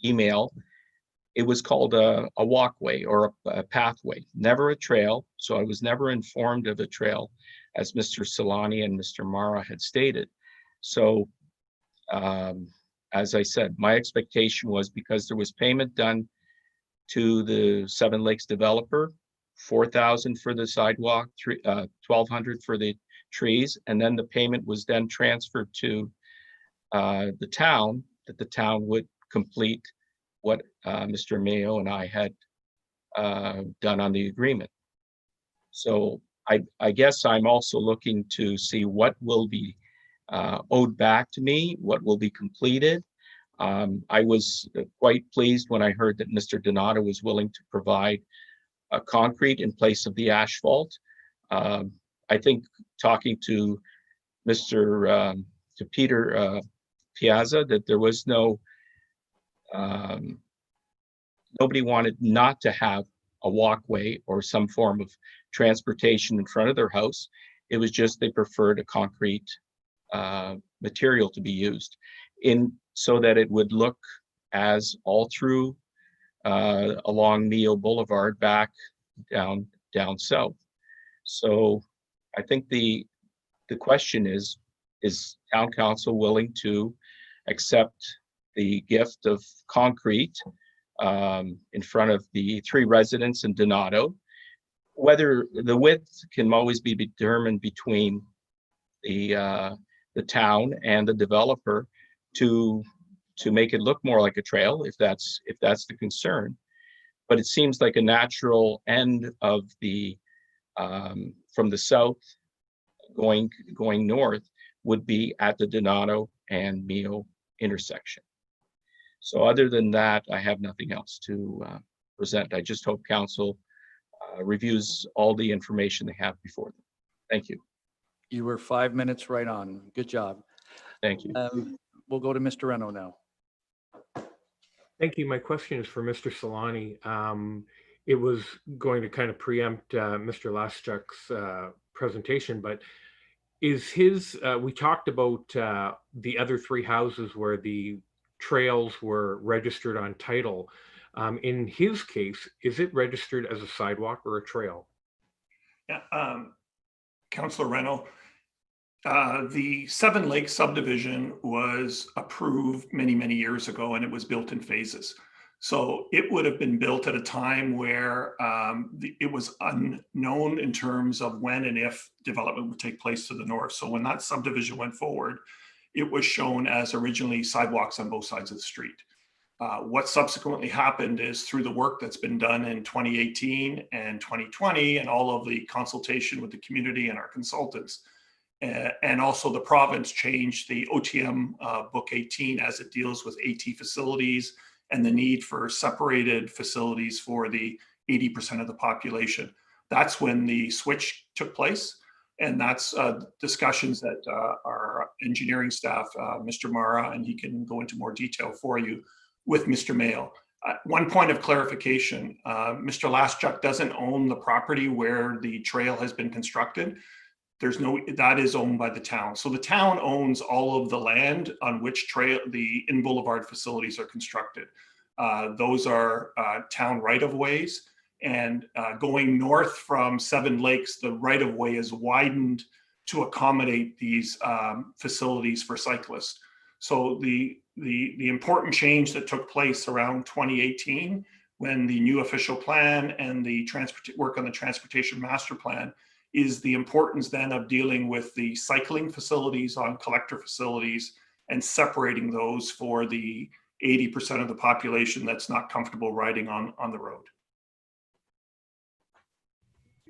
email, it was called a walkway or a pathway, never a trail. So I was never informed of a trail, as Mr. Solani and Mr. Mara had stated. So as I said, my expectation was, because there was payment done to the Seven Lakes developer, $4,000 for the sidewalk, $1,200 for the trees, and then the payment was then transferred to the town, that the town would complete what Mr. Mayo and I had done on the agreement. So I guess I'm also looking to see what will be owed back to me, what will be completed. I was quite pleased when I heard that Mr. Donato was willing to provide concrete in place of the asphalt. I think talking to Peter Piazza, that there was nobody wanted not to have a walkway or some form of transportation in front of their house. It was just they preferred a concrete material to be used so that it would look as all through along Mio Boulevard back down south. So I think the question is town council willing to accept the gift of concrete in front of the 3 residents in Donato? Whether the width can always be determined between the town and the developer to make it look more like a trail, if that's the concern. But it seems like a natural end of the from the south going north would be at the Donato and Mio intersection. So other than that, I have nothing else to present. I just hope council reviews all the information they have before them. Thank you. You were 5 minutes right on. Good job. Thank you. We'll go to Mr. Reno now. Thank you. My question is for Mr. Solani. It was going to kind of preempt Mr. Laschuk's presentation, but is we talked about the other 3 houses where the trails were registered on title. In his case, is it registered as a sidewalk or a trail? Yeah, Councillor Reno, the Seven Lakes subdivision was approved many, many years ago, and it was built in phases. So it would have been built at a time where it was unknown in terms of when and if development would take place to the north. So when that subdivision went forward, it was shown as originally sidewalks on both sides of the street. What subsequently happened is, through the work that's been done in 2018 and 2020, and all of the consultation with the community and our consultants, and also the province changed the OTM Book 18 as it deals with AT facilities and the need for separated facilities for the 80% of the population. That's when the switch took place. And that's discussions that our engineering staff, Mr. Mara, and he can go into more detail for you, with Mr. Mayo. One point of clarification, Mr. Laschuk doesn't own the property where the trail has been constructed. That is owned by the town. So the town owns all of the land on which the in-boulevard facilities are constructed. Those are town right-of-ways. And going north from Seven Lakes, the right-of-way is widened to accommodate these facilities for cyclists. So the important change that took place around 2018 when the new official plan and the work on the transportation master plan is the importance then of dealing with the cycling facilities on collector facilities and separating those for the 80% of the population that's not comfortable riding on the road.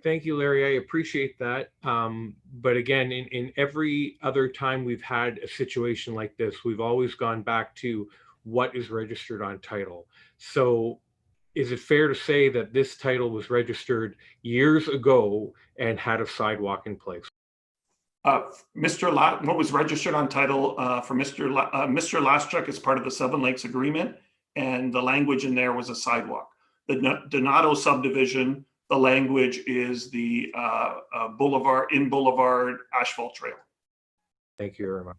Thank you, Larry. I appreciate that. But again, in every other time we've had a situation like this, we've always gone back to what is registered on title. So is it fair to say that this title was registered years ago and had a sidewalk in place? What was registered on title for Mr. Laschuk is part of the Seven Lakes Agreement, and the language in there was a sidewalk. The Donato subdivision, the language is the boulevard asphalt trail. Thank you very much.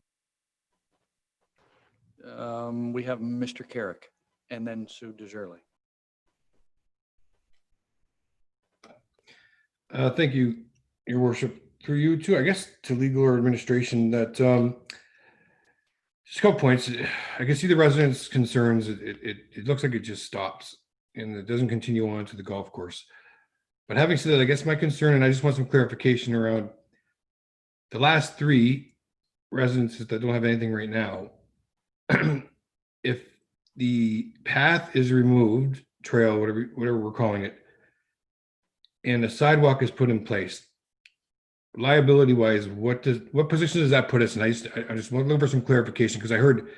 We have Mr. Carrick and then Sue DeJerley. Thank you, Your Worship. Through you too, I guess, to legal or administration, that just a couple points. I can see the residents' concerns. It looks like it just stops and it doesn't continue on to the golf course. But having said that, I guess my concern, and I just want some clarification around the last 3 residences that don't have anything right now. If the path is removed, trail, whatever we're calling it, and a sidewalk is put in place, liability wise, what position does that put us in? I just want to look for some clarification, because I heard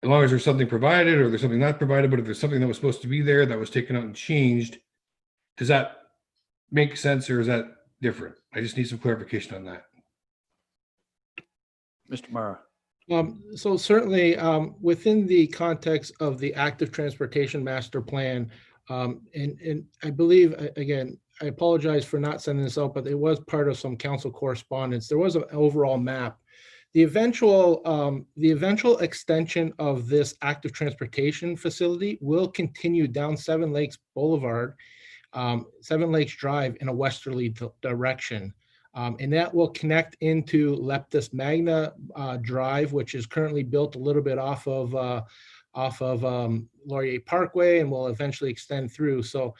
as long as there's something provided or there's something not provided, but if there's something that was supposed to be there that was taken out and changed, does that make sense or is that different? I just need some clarification on that. Mr. Mara. So certainly within the context of the active transportation master plan, and I believe, again, I apologize for not sending this out, but it was part of some council correspondence. There was an overall map. The eventual extension of this active transportation facility will continue down Seven Lakes Boulevard, Seven Lakes Drive in a westerly direction. And that will connect into Leptis Magna Drive, which is currently built a little bit off of Laurier Parkway and will eventually extend through. So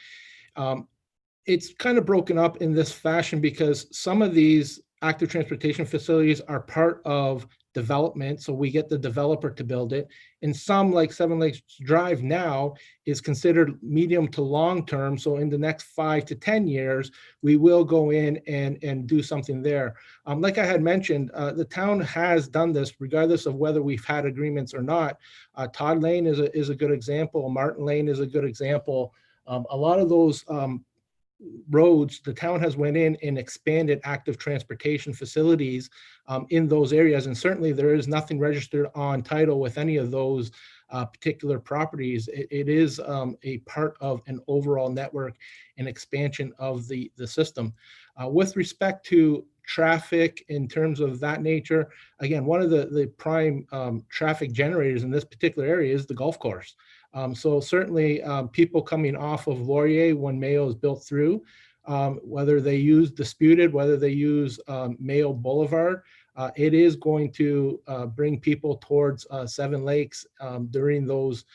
it's kind of broken up in this fashion because some of these active transportation facilities are part of development, so we get the developer to build it. And some, like Seven Lakes Drive now, is considered medium to long term. So in the next 5 to 10 years, we will go in and do something there. Like I had mentioned, the town has done this regardless of whether we've had agreements or not. Todd Lane is a good example. Martin Lane is a good example. A lot of those roads, the town has went in and expanded active transportation facilities in those areas. And certainly there is nothing registered on title with any of those particular properties. It is a part of an overall network and expansion of the system. With respect to traffic in terms of that nature, again, one of the prime traffic generators in this particular area is the golf course. So certainly people coming off of Laurier when Mayo is built through, whether they use Disputed, whether they use Mayo Boulevard, it is going to bring people towards Seven Lakes during those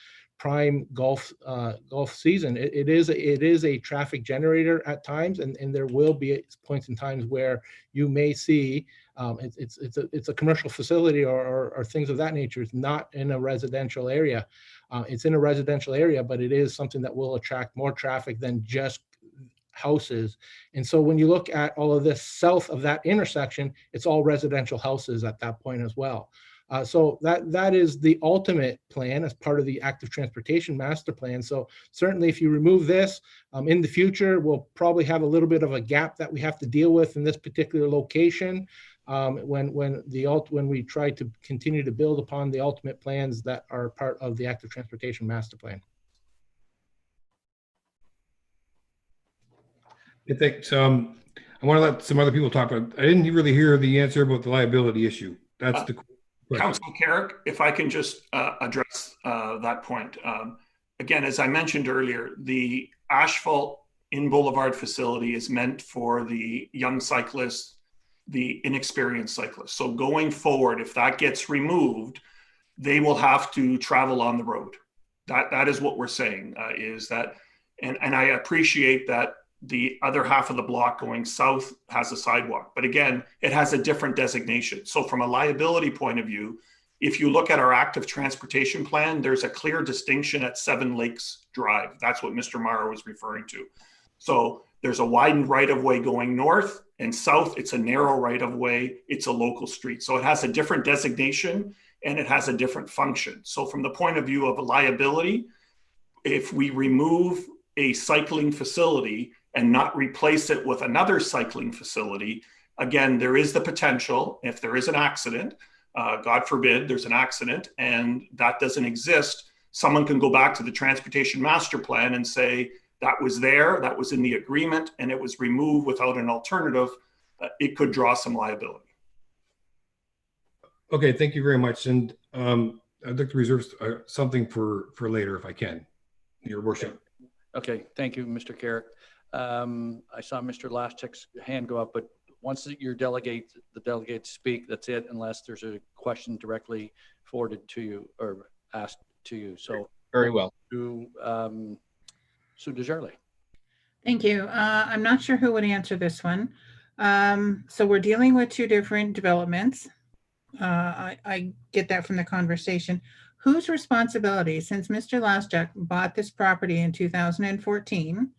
prime golf season. It is a traffic generator at times, and there will be points in times where you may see it's a commercial facility or things of that nature. It's not in a residential area. It's in a residential area, but it is something that will attract more traffic than just houses. And so when you look at all of this south of that intersection, it's all residential houses at that point as well. So that is the ultimate plan as part of the active transportation master plan. So certainly if you remove this in the future, we'll probably have a little bit of a gap that we have to deal with in this particular location when we try to continue to build upon the ultimate plans that are part of the active transportation master plan. I think I want to let some other people talk about. I didn't really hear the answer about the liability issue. That's the question. Councilor Carrick, if I can just address that point. Again, as I mentioned earlier, the asphalt in Boulevard facility is meant for the young cyclists, the inexperienced cyclists. So going forward, if that gets removed, they will have to travel on the road. That is what we're saying, is that, and I appreciate that the other half of the block going south has a sidewalk, but again, it has a different designation. So from a liability point of view, if you look at our active transportation plan, there's a clear distinction at 7 Lakes Drive. That's what Mr. Mara was referring to. So there's a widened right-of-way going north, and south, it's a narrow right-of-way. It's a local street. So it has a different designation and it has a different function. So from the point of view of a liability, if we remove a cycling facility and not replace it with another cycling facility, again, there is the potential, if there is an accident, God forbid there's an accident and that doesn't exist, someone can go back to the transportation master plan and say, that was there, that was in the agreement, and it was removed without an alternative. It could draw some liability. Okay, thank you very much. And I'd like to reserve something for later if I can, Your Worship. Okay, thank you, Mr. Carrick. I saw Mr. Laschek's hand go up, but once the delegates speak, that's it, unless there's a question directly forwarded to you or asked to you. So Very well. To Sue DeJarle. Thank you. I'm not sure who would answer this one. So we're dealing with 2 different developments. I get that from the conversation. Whose responsibility, since Mr. Laschek bought this property in 2014,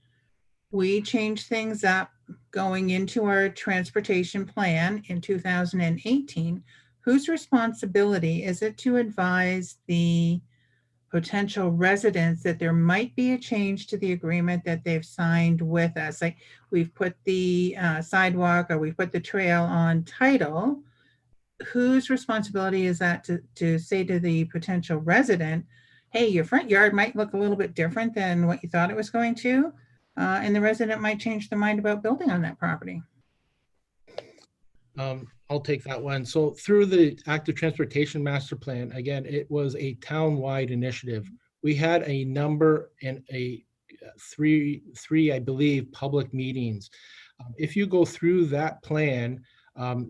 we changed things up going into our transportation plan in 2018. Whose responsibility is it to advise the potential residents that there might be a change to the agreement that they've signed with us? Like we've put the sidewalk or we've put the trail on title. Whose responsibility is that to say to the potential resident, hey, your front yard might look a little bit different than what you thought it was going to, and the resident might change their mind about building on that property? I'll take that one. So through the active transportation master plan, again, it was a town-wide initiative. We had a number and three, I believe, public meetings. If you go through that plan,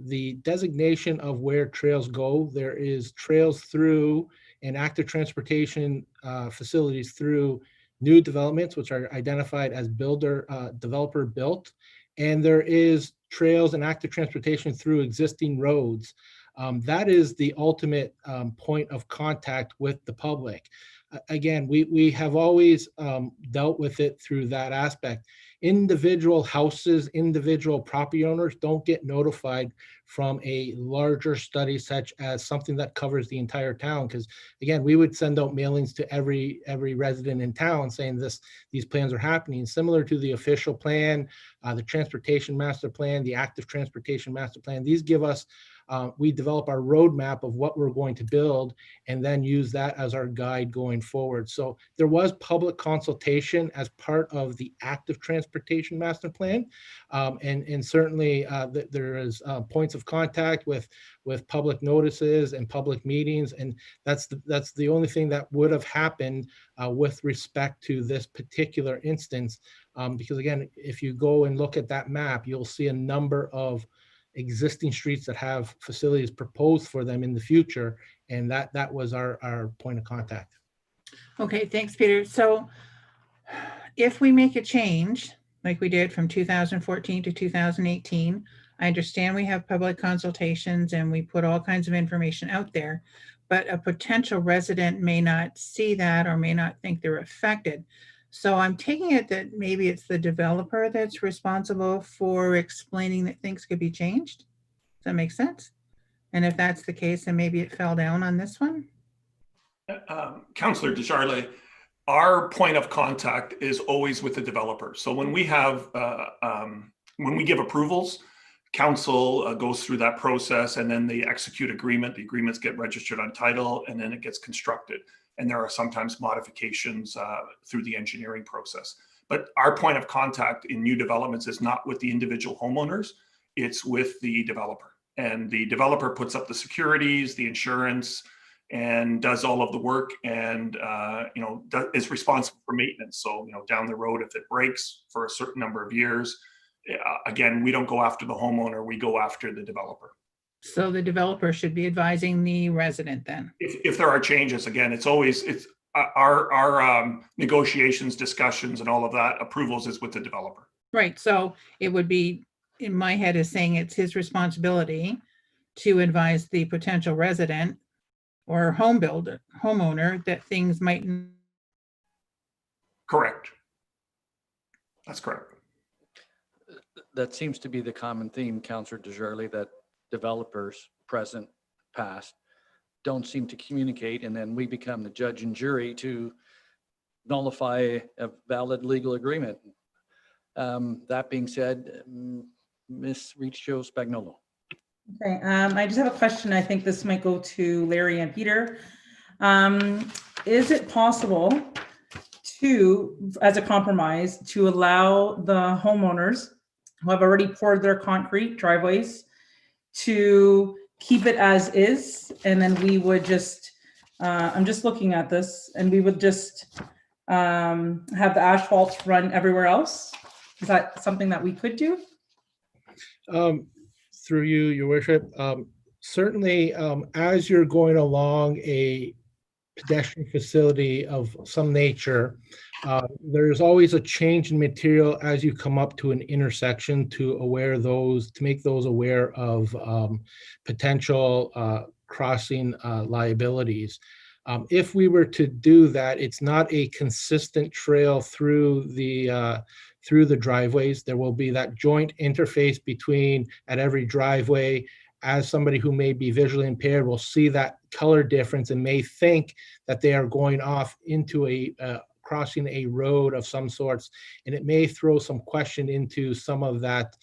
the designation of where trails go, there is trails through and active transportation facilities through new developments, which are identified as developer built. And there is trails and active transportation through existing roads. That is the ultimate point of contact with the public. Again, we have always dealt with it through that aspect. Individual houses, individual property owners don't get notified from a larger study such as something that covers the entire town. Because again, we would send out mailings to every resident in town saying these plans are happening, similar to the official plan, the transportation master plan, the active transportation master plan. These give us we develop our roadmap of what we're going to build and then use that as our guide going forward. So there was public consultation as part of the active transportation master plan. And certainly there is points of contact with public notices and public meetings. And that's the only thing that would have happened with respect to this particular instance. Because again, if you go and look at that map, you'll see a number of existing streets that have facilities proposed for them in the future. And that was our point of contact. Okay, thanks, Peter. So if we make a change, like we did from 2014 to 2018, I understand we have public consultations and we put all kinds of information out there, but a potential resident may not see that or may not think they're affected. So I'm taking it that maybe it's the developer that's responsible for explaining that things could be changed. Does that make sense? And if that's the case, then maybe it fell down on this one. Councillor DeJarle, our point of contact is always with the developer. So when we have, when we give approvals, council goes through that process and then they execute agreement. The agreements get registered on title and then it gets constructed. And there are sometimes modifications through the engineering process. But our point of contact in new developments is not with the individual homeowners, it's with the developer. And the developer puts up the securities, the insurance, and does all of the work and is responsible for maintenance. So down the road, if it breaks for a certain number of years, again, we don't go after the homeowner, we go after the developer. So the developer should be advising the resident then? If there are changes, again, it's our negotiations, discussions, and all of that approvals is with the developer. Right, so it would be, in my head is saying it's his responsibility to advise the potential resident or homeowner that things might. Correct. That's correct. That seems to be the common theme, Councillor DeJarle, that developers, present, past, don't seem to communicate, and then we become the judge and jury to nullify a valid legal agreement. That being said, Ms. Riccio Spagnolo. Okay, I just have a question. I think this might go to Larry and Peter. Is it possible to, as a compromise, to allow the homeowners who have already poured their concrete driveways to keep it as is, and then we would just, I'm just looking at this, and we would just have the asphalt run everywhere else? Is that something that we could do? Through you, Your Worship, certainly as you're going along a pedestrian facility of some nature, there's always a change in material as you come up to an intersection to make those aware of potential crossing liabilities. If we were to do that, it's not a consistent trail through the driveways. There will be that joint interface between at every driveway. As somebody who may be visually impaired will see that color difference and may think that they are going off into crossing a road of some sorts, and it may throw some question into some of that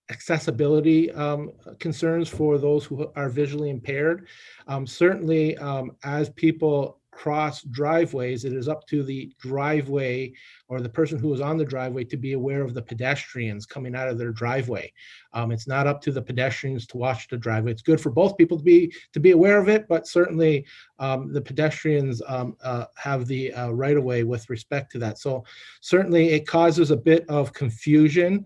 accessibility concerns for those who are visually impaired. Certainly, as people cross driveways, it is up to the driveway or the person who is on the driveway to be aware of the pedestrians coming out of their driveway. It's not up to the pedestrians to watch the driveway. It's good for both people to be aware of it, but certainly the pedestrians have the right of way with respect to that. So certainly it causes a bit of confusion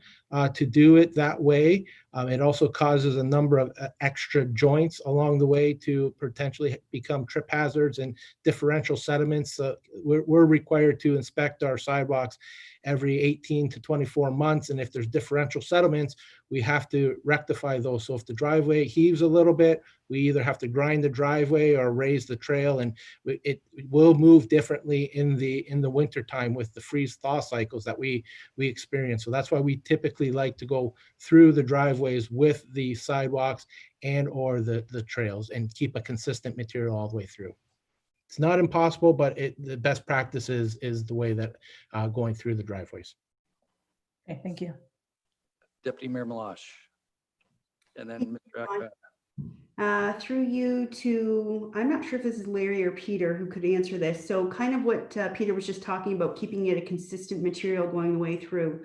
to do it that way. It also causes a number of extra joints along the way to potentially become trip hazards and differential sediments. We're required to inspect our sidewalks every 18 to 24 months. And if there's differential sediments, we have to rectify those. So if the driveway heaves a little bit, we either have to grind the driveway or raise the trail, and it will move differently in the winter time with the freeze thaw cycles that we experience. So that's why we typically like to go through the driveways with the sidewalks and or the trails and keep a consistent material all the way through. It's not impossible, but the best practice is the way that going through the driveways. Okay, thank you. Deputy Mayor Malash. And then Mr. Akpat. Through you to, I'm not sure if this is Larry or Peter who could answer this. So kind of what Peter was just talking about, keeping it a consistent material going the way through.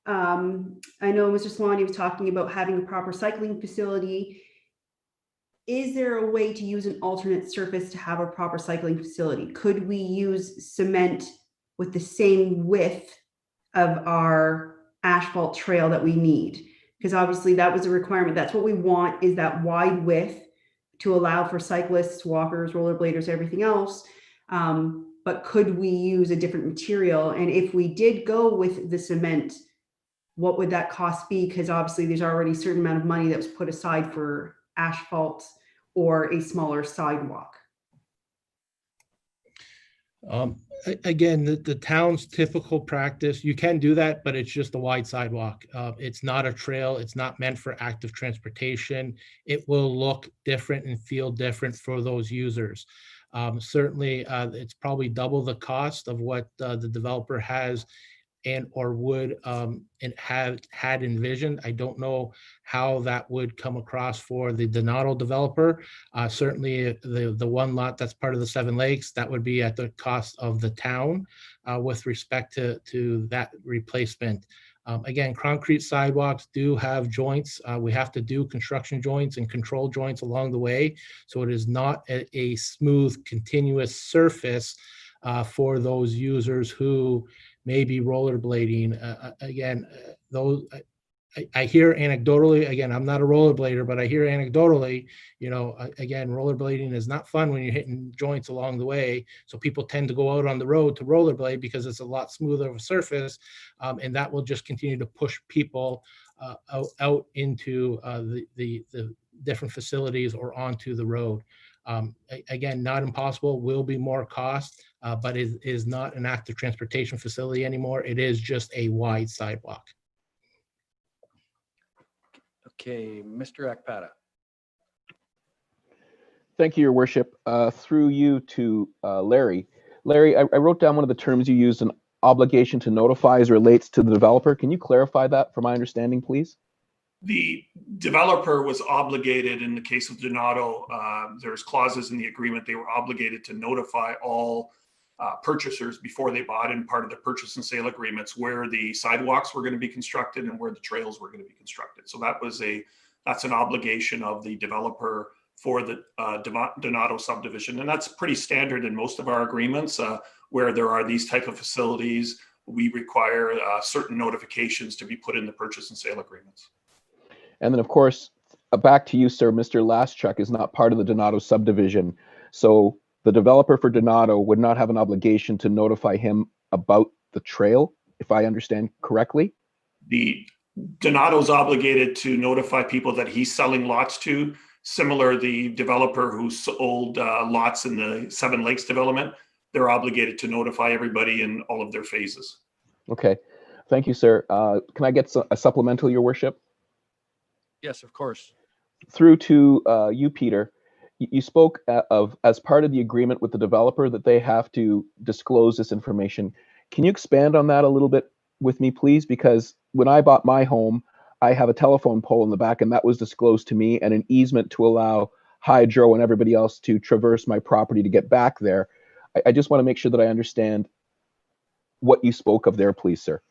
I know Mr. Solani was talking about having a proper cycling facility. Is there a way to use an alternate surface to have a proper cycling facility? Could we use cement with the same width of our asphalt trail that we need? Because obviously that was a requirement. That's what we want, is that wide width to allow for cyclists, walkers, rollerbladers, everything else. But could we use a different material? And if we did go with the cement, what would that cost be? Because obviously there's already a certain amount of money that was put aside for asphalt or a smaller sidewalk. Again, the town's typical practice, you can do that, but it's just a wide sidewalk. It's not a trail. It's not meant for active transportation. It will look different and feel different for those users. Certainly, it's probably double the cost of what the developer has and or would and had envisioned. I don't know how that would come across for the Donato developer. Certainly the one lot that's part of the Seven Lakes, that would be at the cost of the town with respect to that replacement. Again, concrete sidewalks do have joints. We have to do construction joints and control joints along the way. So it is not a smooth, continuous surface for those users who maybe rollerblading. Again, those I hear anecdotally, again, I'm not a rollerblader, but I hear anecdotally, again, rollerblading is not fun when you're hitting joints along the way. So people tend to go out on the road to rollerblade because it's a lot smoother of a surface. And that will just continue to push people out into the different facilities or onto the road. Again, not impossible, will be more cost, but it is not an active transportation facility anymore. It is just a wide sidewalk. Okay, Mr. Akpata. Thank you, Your Worship. Through you to Larry. Larry, I wrote down one of the terms you used, an obligation to notify as relates to the developer. Can you clarify that for my understanding, please? The developer was obligated in the case of Donato. There's clauses in the agreement. They were obligated to notify all purchasers before they bought in part of the purchase and sale agreements where the sidewalks were going to be constructed and where the trails were going to be constructed. So that's an obligation of the developer for the Donato subdivision. And that's pretty standard in most of our agreements where there are these type of facilities. We require certain notifications to be put in the purchase and sale agreements. And then, of course, back to you, sir, Mr. Laschuk is not part of the Donato subdivision. So the developer for Donato would not have an obligation to notify him about the trail, if I understand correctly? The Donato's obligated to notify people that he's selling lots to. Similar, the developer who sold lots in the Seven Lakes development, they're obligated to notify everybody in all of their phases. Okay, thank you, sir. Can I get a supplemental, Your Worship? Yes, of course. Through to you, Peter. You spoke of, as part of the agreement with the developer, that they have to disclose this information. Can you expand on that a little bit with me, please? Because when I bought my home, I have a telephone pole in the back, and that was disclosed to me, and an easement to allow Hydro and everybody else to traverse my property to get back there. I just want to make sure that I understand what you spoke of there, please, sir.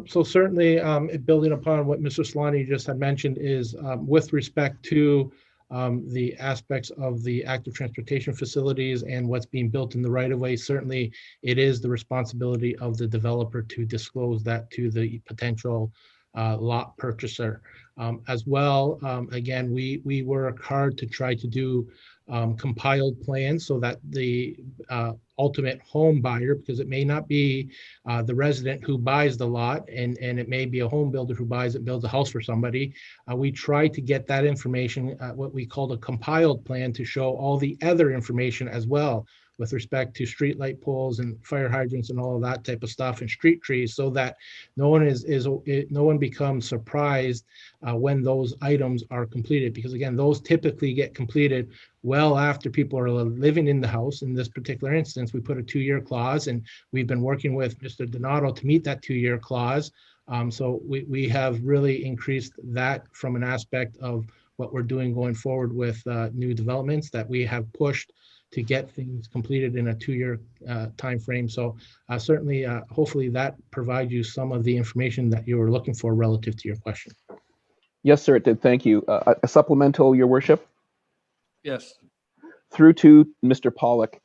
So certainly, building upon what Mr. Solani just had mentioned is with respect to the aspects of the active transportation facilities and what's being built in the right of way, certainly it is the responsibility of the developer to disclose that to the potential lot purchaser. As well, again, we work hard to try to do compiled plans so that the ultimate home buyer, because it may not be the resident who buys the lot, and it may be a home builder who buys it, builds a house for somebody. We try to get that information, what we call a compiled plan, to show all the other information as well with respect to street light poles and fire hydrants and all of that type of stuff, and street trees, so that no one becomes surprised when those items are completed, because again, those typically get completed well after people are living in the house. In this particular instance, we put a 2-year clause, and we've been working with Mr. Donato to meet that 2-year clause. So we have really increased that from an aspect of what we're doing going forward with new developments, that we have pushed to get things completed in a 2-year time frame. So certainly, hopefully that provides you some of the information that you were looking for relative to your question. Yes, sir, it did. Thank you. A supplemental, Your Worship? Yes. Through to Mr. Pollock.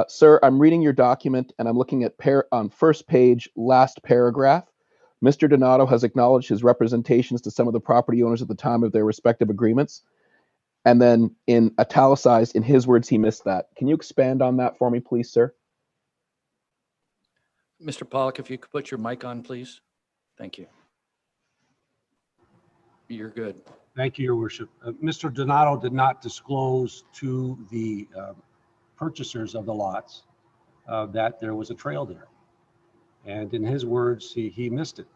Sir, I'm reading your document and I'm looking at on first page, last paragraph. Mr. Donato has acknowledged his representations to some of the property owners at the time of their respective agreements. And then in italicized, in his words, he missed that. Can you expand on that for me, please, sir? Mr. Pollock, if you could put your mic on, please. Thank you. You're good. Thank you, Your Worship. Mr. Donato did not disclose to the purchasers of the lots that there was a trail there. And in his words, he missed it,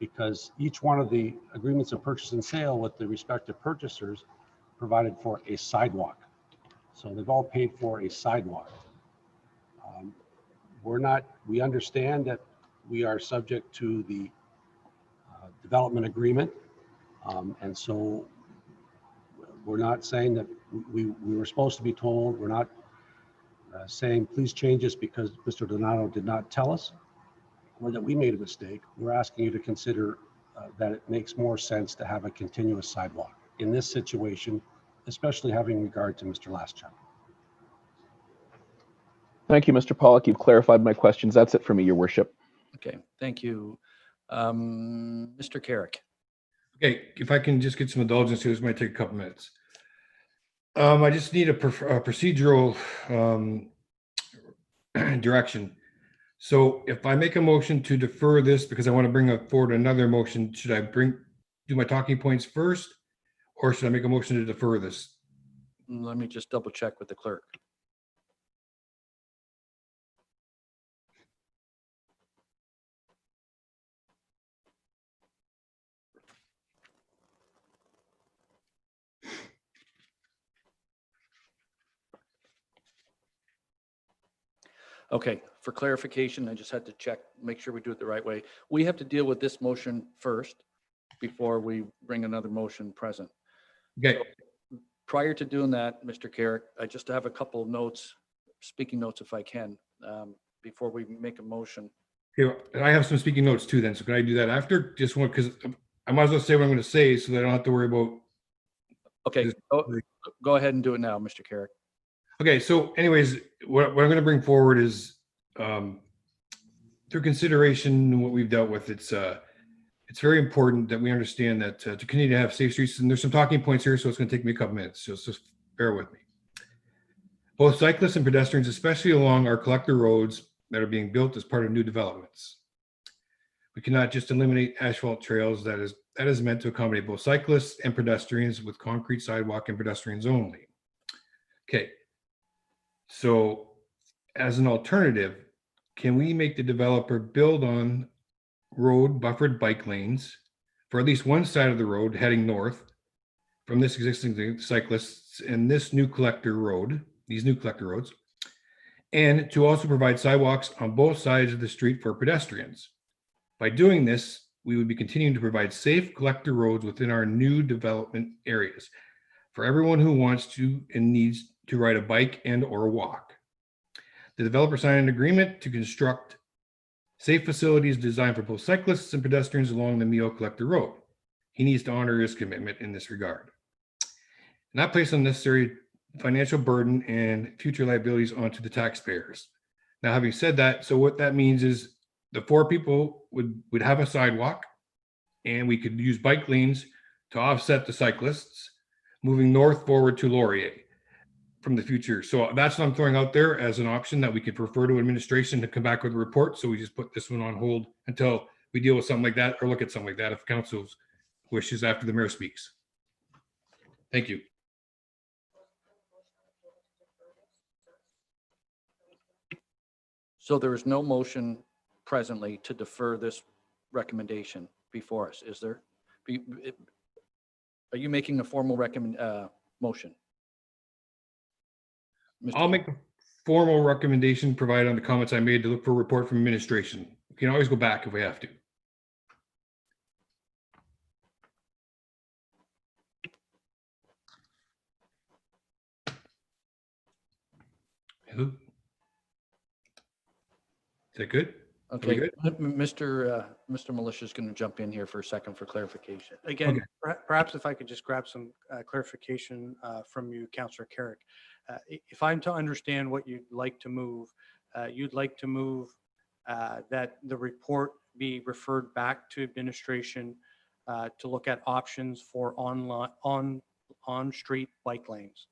because each one of the agreements of purchase and sale with the respective purchasers provided for a sidewalk. So they've all paid for a sidewalk. We understand that we are subject to the development agreement. And so we're not saying that we were supposed to be told. We're not saying, please change this because Mr. Donato did not tell us, or that we made a mistake. We're asking you to consider that it makes more sense to have a continuous sidewalk in this situation, especially having regard to Mr. Laschuk. Thank you, Mr. Pollock. You've clarified my questions. That's it for me, Your Worship. Okay, thank you. Mr. Carrick. Okay, if I can just get some indulgence here, this might take a couple minutes. I just need a procedural direction. So if I make a motion to defer this because I want to bring forward another motion, should I do my talking points first? Or should I make a motion to defer this? Let me just double check with the clerk. Okay, for clarification, I just had to check, make sure we do it the right way. We have to deal with this motion first before we bring another motion present. Okay, Prior to doing that, Mr. Carrick, I just have a couple of notes, speaking notes if I can, before we make a motion. okay, and I have some speaking notes too then, so can I do that after? Just one, because I might as well say what I'm going to say so that I don't have to worry about. Okay, go ahead and do it now, Mr. Carrick. Okay, so anyways, what I'm going to bring forward is through consideration what we've dealt with. It's very important that we understand that to continue to have safe streets, and there's some talking points here, so it's going to take me a couple minutes. Just bear with me. Both cyclists and pedestrians, especially along our collector roads that are being built as part of new developments. We cannot just eliminate asphalt trails that is meant to accommodate both cyclists and pedestrians with concrete sidewalk and pedestrians only. Okay. So as an alternative, can we make the developer build on road buffered bike lanes for at least one side of the road heading north from this existing cyclists and this new collector road, these new collector roads, and to also provide sidewalks on both sides of the street for pedestrians? By doing this, we would be continuing to provide safe collector roads within our new development areas for everyone who wants to and needs to ride a bike and or walk. The developer signed an agreement to construct safe facilities designed for both cyclists and pedestrians along the Mio Collector Road. He needs to honor his commitment in this regard. Not place unnecessary financial burden and future liabilities onto the taxpayers. Now, having said that, so what that means is the four people would have a sidewalk, and we could use bike lanes to offset the cyclists moving north forward to Laurier from the future. So that's what I'm throwing out there as an option that we could refer to administration to come back with a report. So we just put this one on hold until we deal with something like that or look at something like that if council wishes after the mayor speaks. Thank you. So there is no motion presently to defer this recommendation before us, is there? Are you making a formal motion? I'll make a formal recommendation provided on the comments I made to look for a report from administration. We can always go back if we have to. Hello? Is that good? Okay, good? Mr. Militia is going to jump in here for a second for clarification. Again, Okay. perhaps if I could just grab some clarification from you, Councillor Carrick. If I'm to understand what you'd like to move that the report be referred back to administration to look at options for on-street bike lanes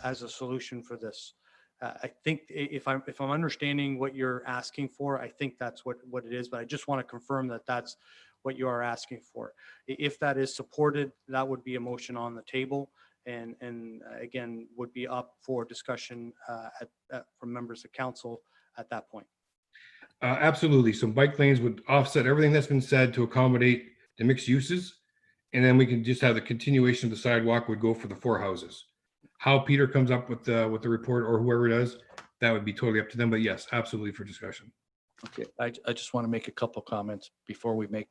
as a solution for this. I think if I'm understanding what you're asking for, I think that's what it is, but I just want to confirm that that's what you are asking for. If that is supported, that would be a motion on the table and again, would be up for discussion from members of council at that point. Absolutely. So bike lanes would offset everything that's been said to accommodate the mixed uses. And then we can just have the continuation of the sidewalk would go for the four houses. How Peter comes up with the report or whoever does, that would be totally up to them. But yes, absolutely for discussion. Okay, I just want to make a couple comments before we make,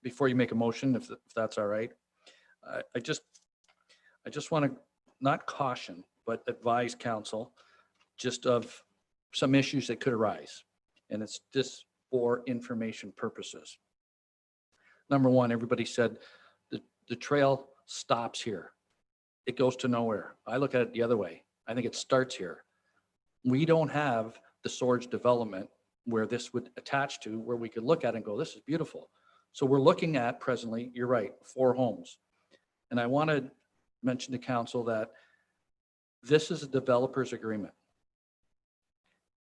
before you make a motion, if that's all right. I just want to not caution, but advise council just of some issues that could arise. And it's just for information purposes. Number one, everybody said the trail stops here. It goes to nowhere. I look at it the other way. I think it starts here. We don't have the storage development where this would attach to, where we could look at it and go, this is beautiful. So we're looking at presently, you're right, 4 homes. And I want to mention to council that this is a developer's agreement.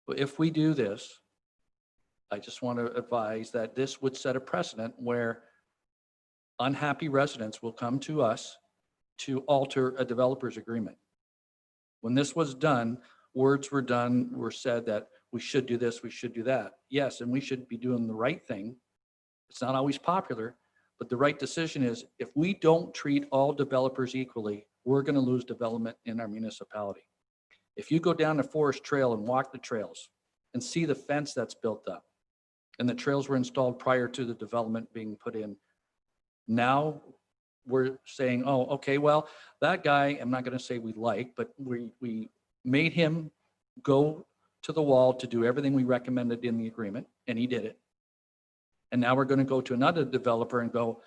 But if we do this, I just want to advise that this would set a precedent where unhappy residents will come to us to alter a developer's agreement. When this was done, words were said that we should do this, we should do that. Yes, and we should be doing the right thing. It's not always popular, but the right decision is if we don't treat all developers equally, we're going to lose development in our municipality. If you go down the Forest Trail and walk the trails and see the fence that's built up, and the trails were installed prior to the development being put in, now we're saying, oh, okay, well, that guy, I'm not going to say we like, but we made him go to the wall to do everything we recommended in the agreement, and he did it. And now we're going to go to another developer and go,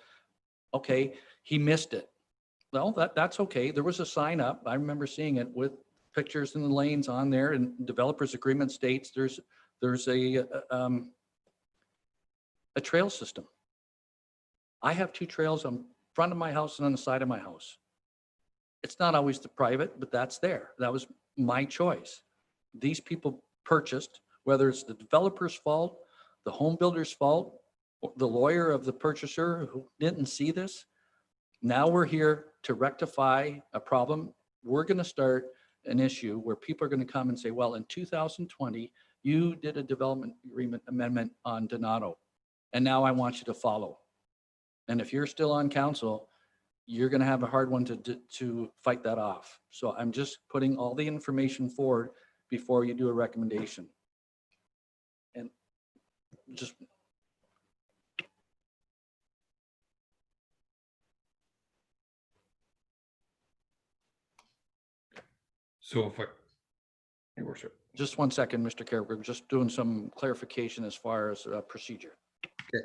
okay, he missed it. Well, that's okay. There was a sign up. I remember seeing it with pictures in the lanes on there, and developer's agreement states there's a trail system. I have 2 trails on front of my house and on the side of my house. It's not always the private, but that's there. That was my choice. These people purchased, whether it's the developer's fault, the home builder's fault, or the lawyer of the purchaser who didn't see this. Now we're here to rectify a problem. We're going to start an issue where people are going to come and say, well, in 2020, you did a development agreement amendment on Donato, and now I want you to follow. And if you're still on council, you're going to have a hard one to fight that off. So I'm just putting all the information forward before you do a recommendation. And just So if I, Your Worship. just 1 second, Mr. Kerr, we're just doing some clarification as far as procedure. Okay.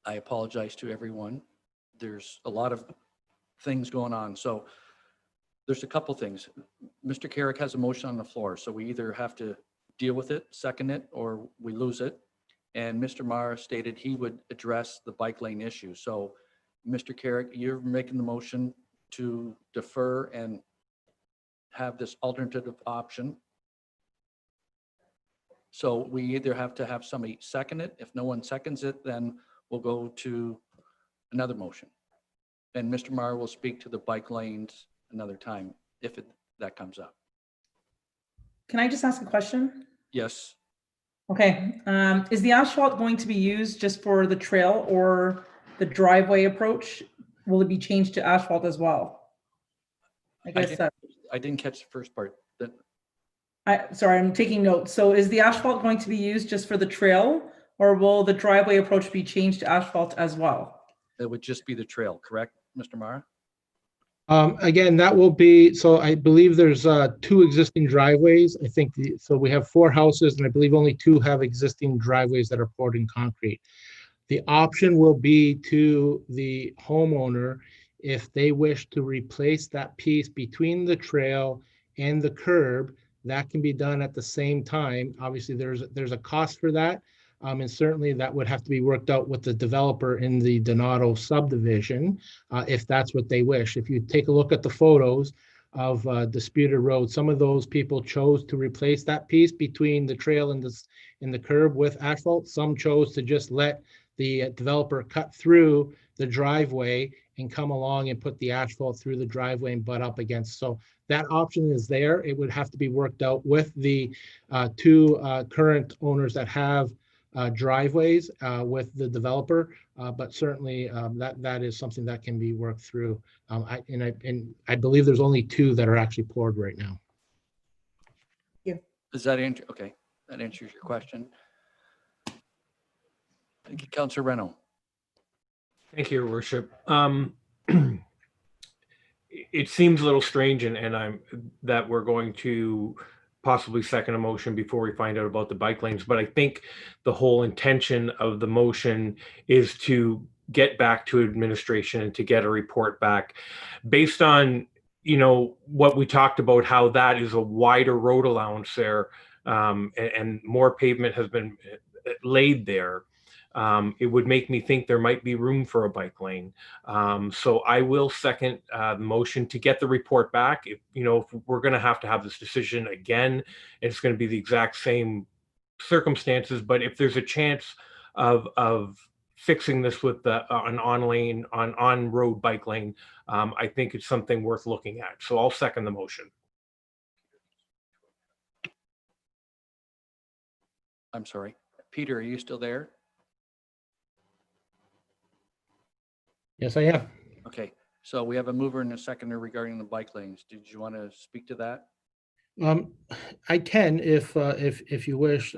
I apologize to everyone. There's a lot of things going on. So there's a couple things. Mr. Carrick has a motion on the floor, so we either have to deal with it, second it, or we lose it. And Mr. Mara stated he would address the bike lane issue. So Mr. Carrick, you're making the motion to defer and have this alternative option. So we either have to have somebody second it. If no one seconds it, then we'll go to another motion. And Mr. Mara will speak to the bike lanes another time if that comes up. Can I just ask a question? Yes, Okay, is the asphalt going to be used just for the trail or the driveway approach? Will it be changed to asphalt as well? I guess I didn't catch the first part. sorry, I'm taking notes. So is the asphalt going to be used just for the trail or will the driveway approach be changed to asphalt as well? It would just be the trail, correct, Mr. Mara? Again, that will be, so I believe there's 2 existing driveways. I think, so we have 4 houses and I believe only 2 have existing driveways that are poured in concrete. The option will be to the homeowner if they wish to replace that piece between the trail and the curb. That can be done at the same time. Obviously, there's a cost for that. And certainly that would have to be worked out with the developer in the Donato subdivision, if that's what they wish. If you take a look at the photos of Disputed Road, some of those people chose to replace that piece between the trail and the curb with asphalt. Some chose to just let the developer cut through the driveway and come along and put the asphalt through the driveway and butt up against. So that option is there. It would have to be worked out with the 2 current owners that have driveways with the developer, but certainly that is something that can be worked through. I believe there's only 2 that are actually poured right now. Does that answer? Okay, that answers your question. Thank you, Councilor Reno. Thank you, Your Worship. it seems a little strange, and that we're going to possibly second a motion before we find out about the bike lanes. But I think the whole intention of the motion is to get back to administration and to get a report back based on, what we talked about, how that is a wider road allowance there, and more pavement has been laid there. It would make me think there might be room for a bike lane. So I will second the motion to get the report back. If we're going to have this decision again, it's going to be the exact same circumstances. But if there's a chance of fixing this with an on-road bike lane, I think it's something worth looking at. So I'll second the motion. I'm sorry. Peter, are you still there? Yes, I am. Okay, so we have a mover and a seconder regarding the bike lanes. Did you want to speak to that? I can if you wish,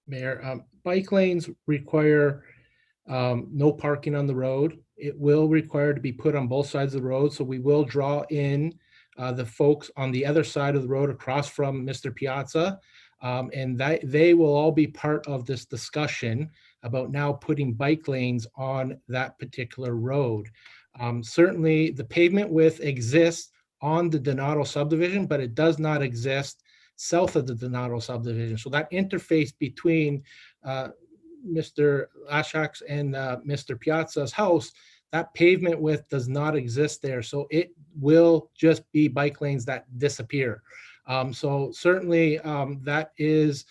Mayor. Bike lanes require no parking on the road. It will require to be put on both sides of the road. So we will draw in the folks on the other side of the road across from Mr. Piazza. And they will all be part of this discussion about now putting bike lanes on that particular road. Certainly the pavement width exists on the Donato subdivision, but it does not exist south of the Donato subdivision. So that interface between Mr. Lashak's and Mr. Piazza's house, that pavement width does not exist there. So it will just be bike lanes that disappear. So certainly that is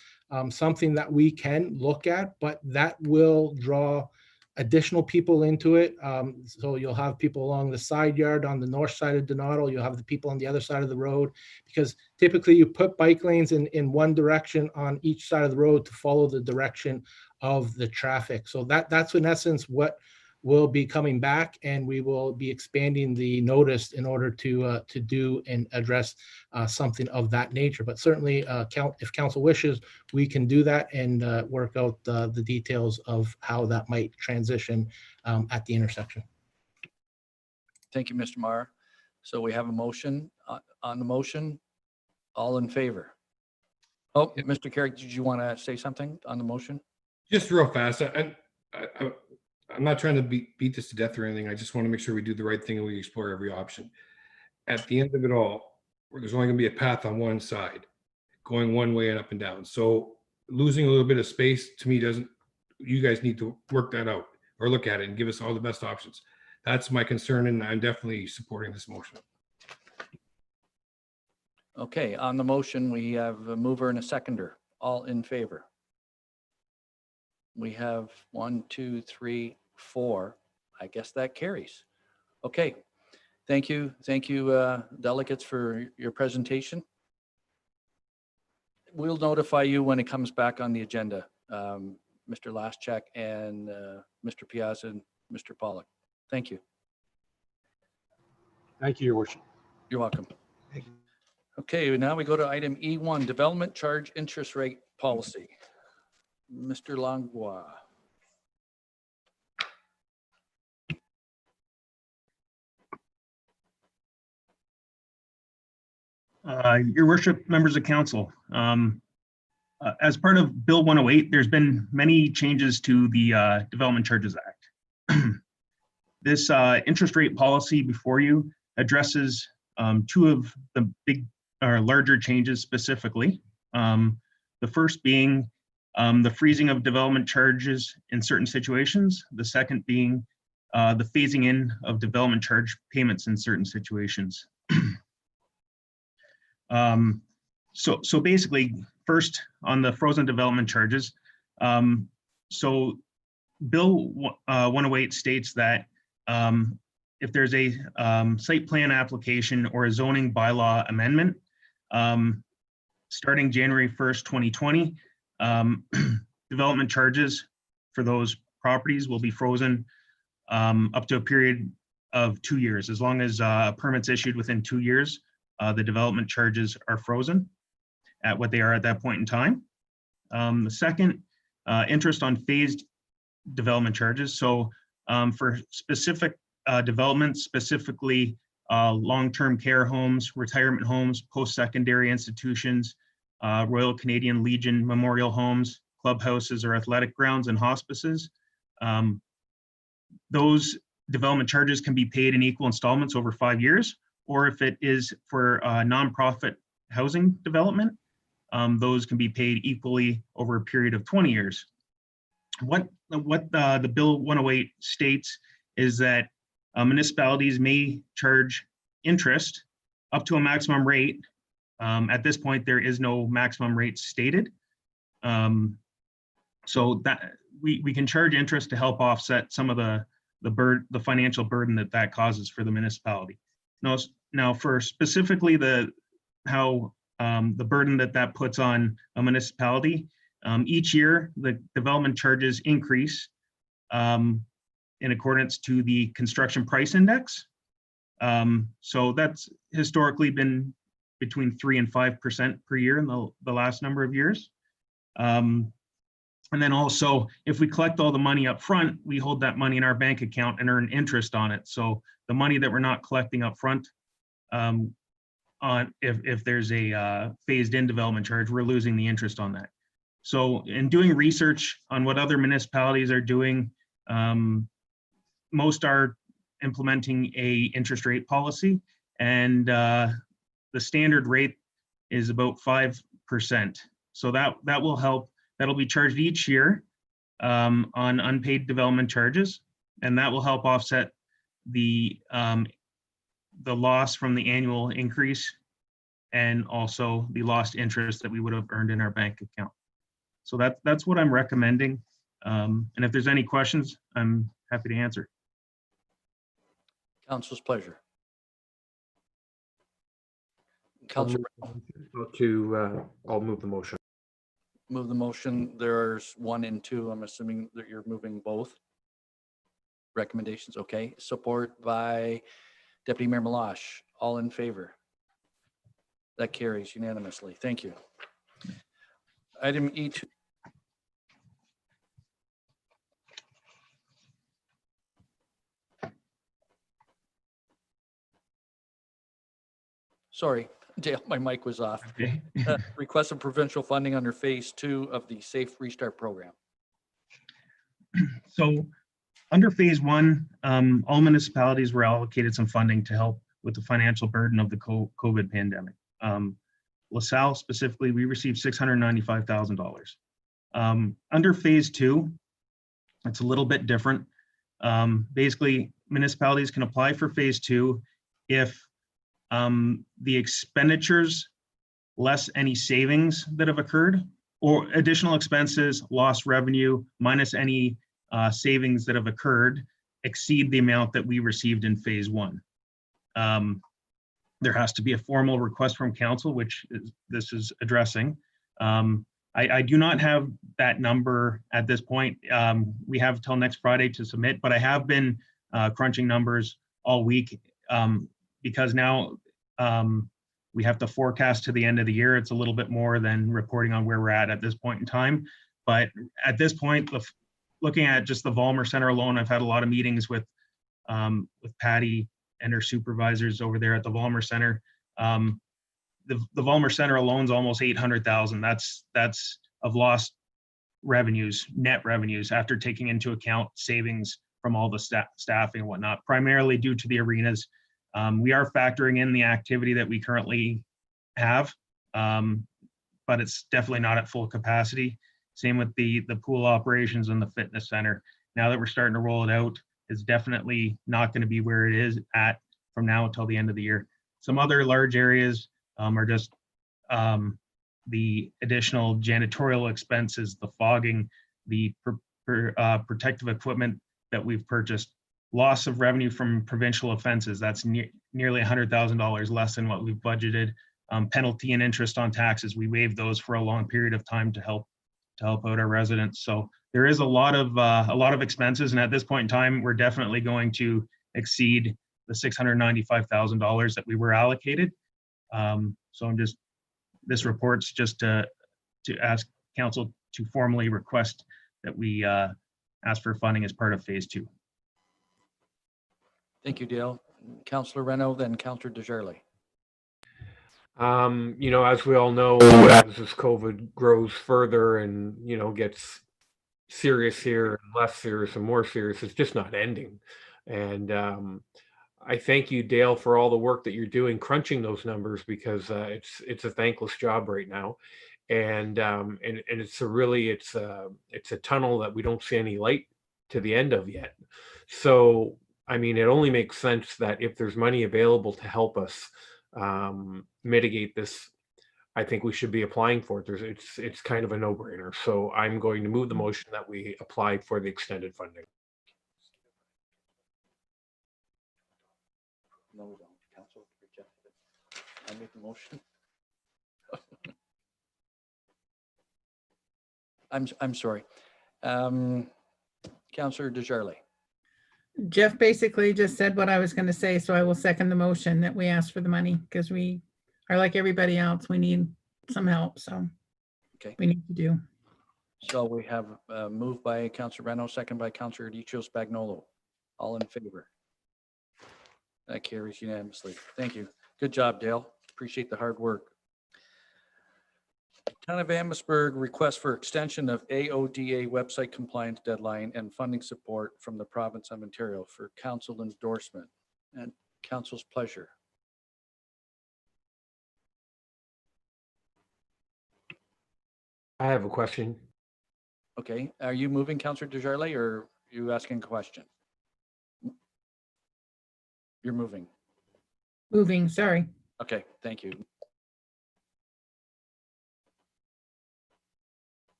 something that we can look at, but that will draw additional people into it. So you'll have people along the side yard on the north side of Donato. You'll have the people on the other side of the road, because typically you put bike lanes in one direction on each side of the road to follow the direction of the traffic. So that's in essence what will be coming back, and we will be expanding the notice in order to do and address something of that nature. But certainly, if council wishes, we can do that and work out the details of how that might transition at the intersection. Thank you, Mr. Maher. So we have a motion on the motion. All in favor? Oh, Mr. Carrick, did you want to say something on the motion? Just real fast. I'm not trying to beat this to death or anything. I just want to make sure we do the right thing and we explore every option. At the end of it all, there's only going to be a path on one side, going one way and up and down. So losing a little bit of space to me doesn't, you guys need to work that out or look at it and give us all the best options. That's my concern, and I'm definitely supporting this motion. Okay, on the motion, we have a mover and a seconder. All in favor? We have 1, 2, 3, 4. I guess that carries. Okay. Thank you. Thank you, delegates, for your presentation. We'll notify you when it comes back on the agenda, Mr. Laschak and Mr. Piazza and Mr. Pollock. Thank you. Thank you, Your Worship. You're welcome. Okay, now we go to item E1, Development Charge Interest Rate Policy. Mr. Langlois. Your Worship, members of council, as part of Bill 108, there's been many changes to the Development Charges Act. This interest rate policy before you addresses two of the larger changes specifically. The first being the freezing of development charges in certain situations. The second being the phasing in of development charge payments in certain situations. So basically, first on the frozen development charges. So Bill 108 states that if there's a site plan application or a zoning bylaw amendment, starting January 1st, 2020, development charges for those properties will be frozen up to a period of 2 years. As long as permits issued within 2 years, the development charges are frozen at what they are at that point in time. The second, interest on phased development charges. So for specific developments, specifically long-term care homes, retirement homes, post-secondary institutions, Royal Canadian Legion memorial homes, clubhouses or athletic grounds, and hospices. Those development charges can be paid in equal installments over 5 years, or if it is for nonprofit housing development, those can be paid equally over a period of 20 years. What the Bill 108 states is that municipalities may charge interest up to a maximum rate. At this point, there is no maximum rate stated. So that we can charge interest to help offset some of the financial burden that causes for the municipality. Now for specifically how the burden that puts on a municipality, each year the development charges increase in accordance to the construction price index. So that's historically been between 3% and 5% per year in the last number of years. And then also, if we collect all the money up front, we hold that money in our bank account and earn interest on it. So the money that we're not collecting up front, if there's a phased in development charge, we're losing the interest on that. So in doing research on what other municipalities are doing, most are implementing a interest rate policy, and the standard rate is about 5%. So that will help. That'll be charged each year on unpaid development charges, and that will help offset the loss from the annual increase and also the lost interest that we would have earned in our bank account. So that's what I'm recommending. And if there's any questions, I'm happy to answer. Council's pleasure. I'll Councilor, move the motion. move the motion. There's 1 and 2. I'm assuming that you're moving both recommendations. Okay. Support by Deputy Mayor Malash. All in favor? That carries unanimously. Thank you. Item E2. Sorry, Dale, my mic was off. Okay. Request of provincial funding under phase 2 of the Safe Restart Program. So under phase 1, all municipalities were allocated some funding to help with the financial burden of the COVID pandemic. LaSalle specifically, we received $695,000. Under phase 2, it's a little bit different. Basically, municipalities can apply for phase 2 if the expenditures less any savings that have occurred, or additional expenses, lost revenue, minus any savings that have occurred, exceed the amount that we received in phase 1. There has to be a formal request from council, which this is addressing. I do not have that number at this point. We have till next Friday to submit, but I have been crunching numbers all week because now we have to forecast to the end of the year. It's a little bit more than reporting on where we're at this point in time. But at this point, looking at just the Vollmer Center alone, I've had a lot of meetings with Patty and her supervisors over there at the Vollmer Center. The Vollmer Center alone is almost 800,000. That's of lost revenues, net revenues, after taking into account savings from all the staffing and whatnot, primarily due to the arenas. We are factoring in the activity that we currently have, but it's definitely not at full capacity. Same with the pool operations and the fitness center. Now that we're starting to roll it out, it's definitely not going to be where it is at from now until the end of the year. Some other large areas are just the additional janitorial expenses, the fogging, the protective equipment that we've purchased, loss of revenue from provincial offenses. That's nearly $100,000 less than what we've budgeted. Penalty and interest on taxes, we waived those for a long period of time to help out our residents. So there is a lot of expenses, and at this point in time, we're definitely going to exceed the $695,000 that we were allocated. So this report's just to ask council to formally request that we ask for funding as part of phase 2. Thank you, Dale. Councillor Reno, then Councillor Desjardins. As we all know, as this COVID grows further and, gets serious here and less serious and more serious, it's just not ending. And I thank you, Dale, for all the work that you're doing crunching those numbers, because it's a thankless job right now. And it's a tunnel that we don't see any light to the end of yet. So, it only makes sense that if there's money available to help us mitigate this, I think we should be applying for it. It's kind of a no-brainer. So I'm going to move the motion that we apply for the extended funding. No, we don't. Council rejected it. I made the motion. I'm sorry. Councillor Desjardins. Jeff basically just said what I was going to say, so I will second the motion that we ask for the money, because we are like everybody else. We need some help, so Okay. we need to do. So we have moved by Councillor Reno, second by Councillor Dicho Spagnolo. All in favor? That carries unanimously. Thank you. Good job, Dale. Appreciate the hard work. Town of Amherstburg request for extension of AODA website compliance deadline and funding support from the province of Ontario for council endorsement and council's pleasure. I have a question. Okay, are you moving, Councillor Desjardins, or are you asking a question? You're moving. Moving, sorry. Okay, thank you.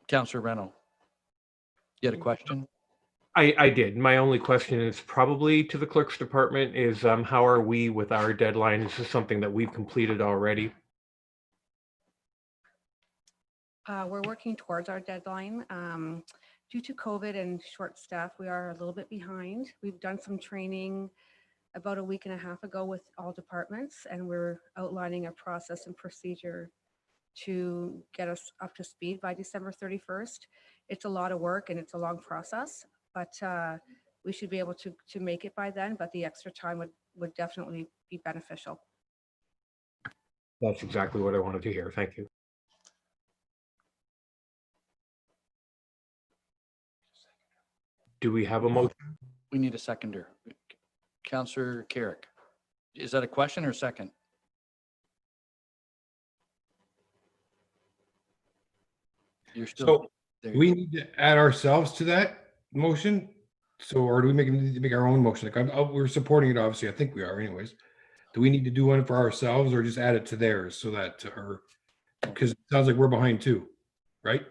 Councillor Reno, you had a question? I did. My only question is probably to the clerk's department is how are we with our deadline? Is this something that we've completed already? We're working towards our deadline. Due to COVID and short staff, we are a little bit behind. We've done some training about a week and a half ago with all departments, and we're outlining a process and procedure to get us up to speed by December 31st. It's a lot of work and it's a long process, but we should be able to make it by then, but the extra time would definitely be beneficial. That's exactly what I wanted to hear. Thank you. Do we have a motion? We need a seconder. Councillor Carrick. Is that a question or second? You're still. So there do you we go. need to add ourselves to that motion? So, or do we need to make our own motion? Like we're supporting it, obviously. I think we are anyways. Do we need to do one for ourselves or just add it to theirs so that, or, because it sounds like we're behind too, right?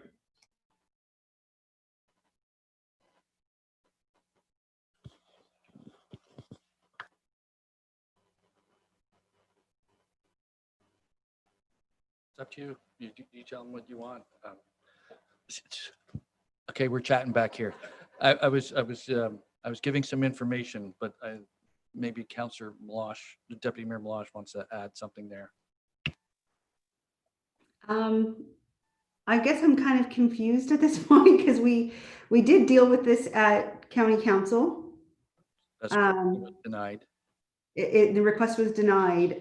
It's up to you. You tell them what you want. Okay, we're chatting back here. I was giving some information, but maybe Councillor Meloche, the Deputy Mayor Meloche, wants to add something there. I guess I'm kind of confused at this point because we did deal with this at County Council. That's correct. It was denied. The request was denied.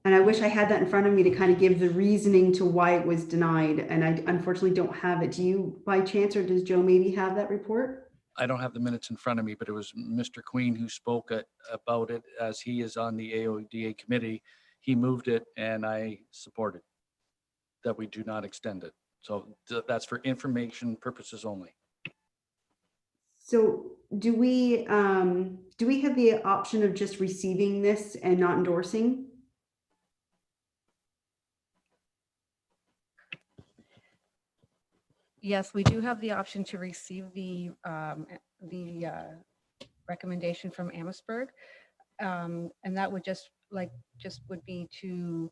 And I wish I had that in front of me to kind of give the reasoning to why it was denied. And I unfortunately don't have it. Do you by chance, or does Joe maybe have that report? I don't have the minutes in front of me, but it was Mr. Queen who spoke about it, as he is on the AODA committee. He moved it and I supported that we do not extend it. So that's for information purposes only. So do we have the option of just receiving this and not endorsing? Yes, we do have the option to receive the recommendation from Amherstburg, and that would just would be to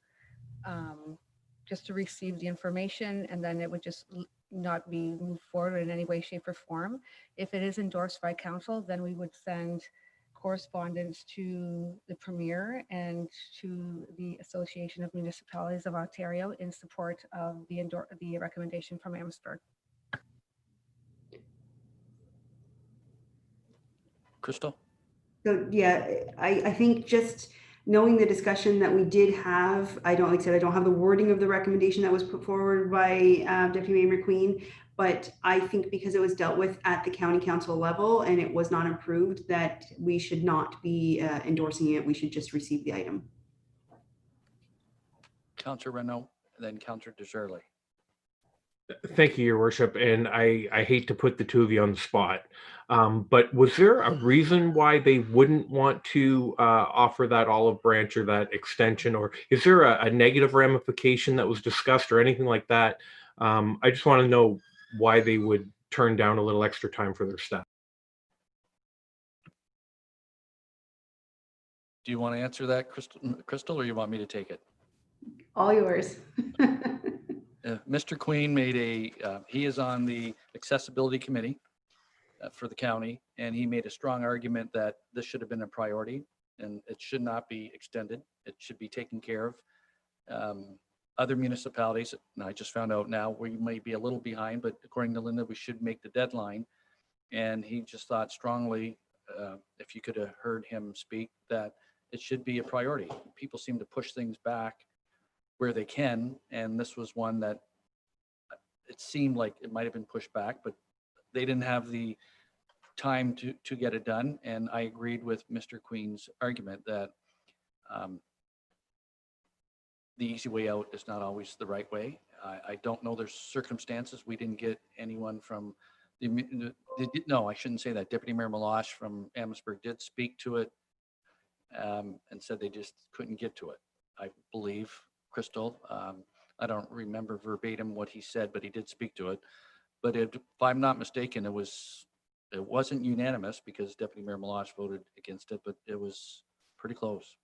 just to receive the information, and then it would just not be moved forward in any way, shape, or form. If it is endorsed by council, then we would send correspondence to the Premier and to the Association of Municipalities of Ontario in support of the recommendation from Amherstburg. Crystal? So, yeah, I think just knowing the discussion that we did have, I don't, like I said, I don't have the wording of the recommendation that was put forward by Deputy Mayor McQueen, but I think because it was dealt with at the county council level and it was not approved, that we should not be endorsing it. We should just receive the item. Councillor Renault, then Councillor Desjardins. Thank you, Your Worship, and I hate to put the two of you on the spot, but was there a reason why they wouldn't want to offer that olive branch or that extension, or is there a negative ramification that was discussed or anything like that? I just want to know why they would turn down a little extra time for their staff. Do you want to answer that, Crystal, or you want me to take it? All yours. Mr. Queen made he is on the accessibility committee for the county, and he made a strong argument that this should have been a priority and it should not be extended. It should be taken care of. Other municipalities, and I just found out now, we may be a little behind, but according to Linda, we should make the deadline. And he just thought strongly, if you could have heard him speak, that it should be a priority. People seem to push things back where they can, and this was one that it seemed like it might have been pushed back, but they didn't have the time to get it done. And I agreed with Mr. Queen's argument that the easy way out is not always the right way. I don't know there's circumstances. We didn't get anyone from no, I shouldn't say that. Deputy Mayor Meloche from Amherstburg did speak to it and said they just couldn't get to it. I believe, Crystal, I don't remember verbatim what he said, but he did speak to it. But if I'm not mistaken, it wasn't unanimous because Deputy Mayor Meloche voted against it, but it was pretty close.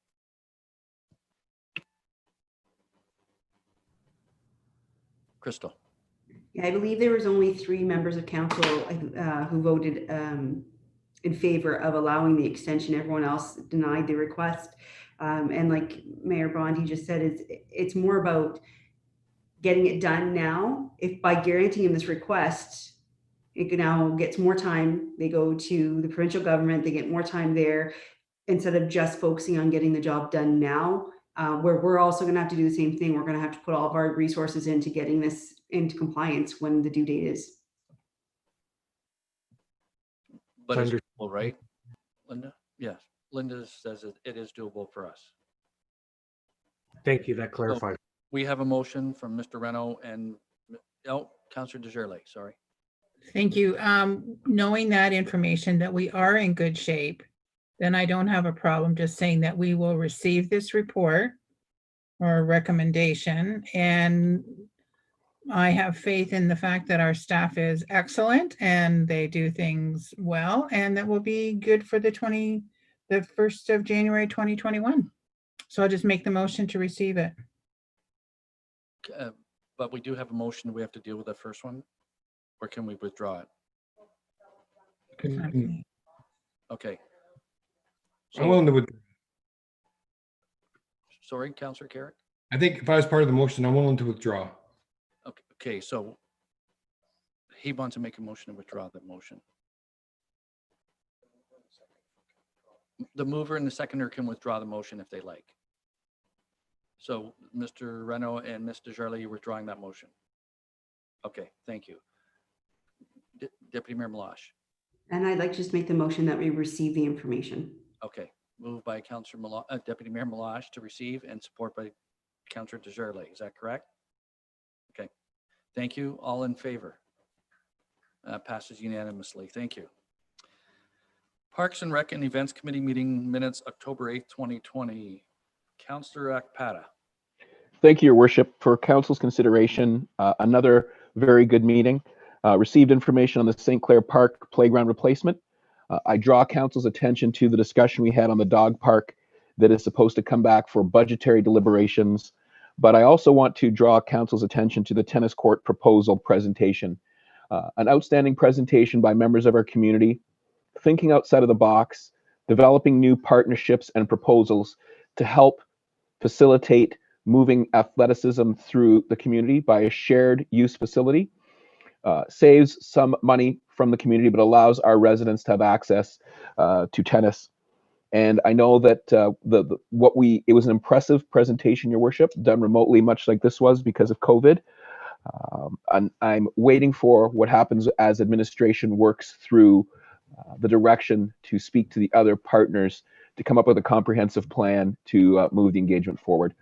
Crystal. Yeah, I believe there was only 3 members of council who voted in favor of allowing the extension. Everyone else denied the request. And like Mayor Bond, he just said, it's more about getting it done now. If by guaranteeing him this request, it now gets more time. They go to the provincial government, they get more time there instead of just focusing on getting the job done now. Where we're also going to have to do the same thing. We're going to have to put all of our resources into getting this into compliance when the due date is. But it's doable, right, Linda? Yes, Linda says it is doable for us. Thank you, that clarifies. So we have a motion from Mr. Renault and, Councillor Desjardins, sorry. Thank you. Knowing that information that we are in good shape, then I don't have a problem just saying that we will receive this report or recommendation. And I have faith in the fact that our staff is excellent and they do things well, and that will be good for the 1st of January, 2021. So I'll just make the motion to receive it. But we do have a motion. Do we have to deal with the first one? Or can we withdraw it? Okay. I'm willing to withdraw. Sorry, Councillor Carrick? I think if I was part of the motion, I'm willing to withdraw. Okay, so he wants to make a motion to withdraw the motion. The mover and the seconder can withdraw the motion if they like. So Mr. Renault and Ms. Desjardins, you're withdrawing that motion. Okay, thank you. Deputy Mayor Meloche. And I'd like to just make the motion that we receive the information. Okay, moved by Councillor Deputy Mayor Meloche to receive and support by Councillor Desjardins. Is that correct? Okay, thank you. All in favor? Passes unanimously. Thank you. Parks and Rec and Events Committee meeting minutes, October 8th, 2020. Councillor Akpata. Thank you, Your Worship. For Council's consideration, another very good meeting. Received information on the St. Clair Park playground replacement. I draw Council's attention to the discussion we had on the dog park that is supposed to come back for budgetary deliberations. But I also want to draw Council's attention to the tennis court proposal presentation. An outstanding presentation by members of our community, thinking outside of the box, developing new partnerships and proposals to help facilitate moving athleticism through the community by a shared use facility. Saves some money from the community, but allows our residents to have access to tennis And I know that it was an impressive presentation, Your Worship, done remotely, much like this was because of COVID. And I'm waiting for what happens as administration works through the direction to speak to the other partners to come up with a comprehensive plan to move the engagement forward.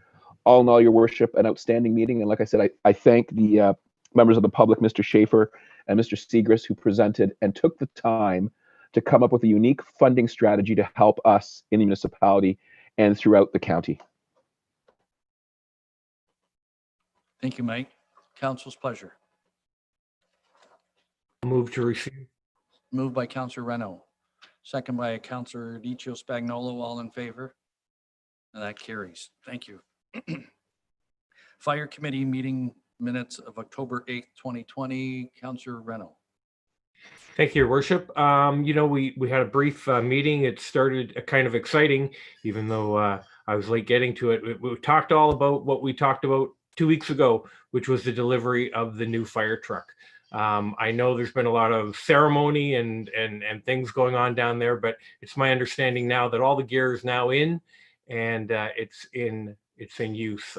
All in all, Your Worship, an outstanding meeting. And like I said, I thank the members of the public, Mr. Schaefer and Mr. Segrist, who presented and took the time to come up with a unique funding strategy to help us in the municipality and throughout the county. Thank you, Mike. Council's pleasure. Move to receive. Moved by Councillor Reno, second by Councillor Dicio Spagnolo. All in favor? And that carries. Thank you. Fire Committee meeting minutes of October 8th, 2020. Councillor Reno. Thank you, Your Worship. We had a brief meeting. It started kind of exciting, even though I was late getting to it. We talked all about what we talked about 2 weeks ago, which was the delivery of the new fire truck. I know there's been a lot of ceremony and things going on down there, but it's my understanding now that all the gear is now in, and it's in use.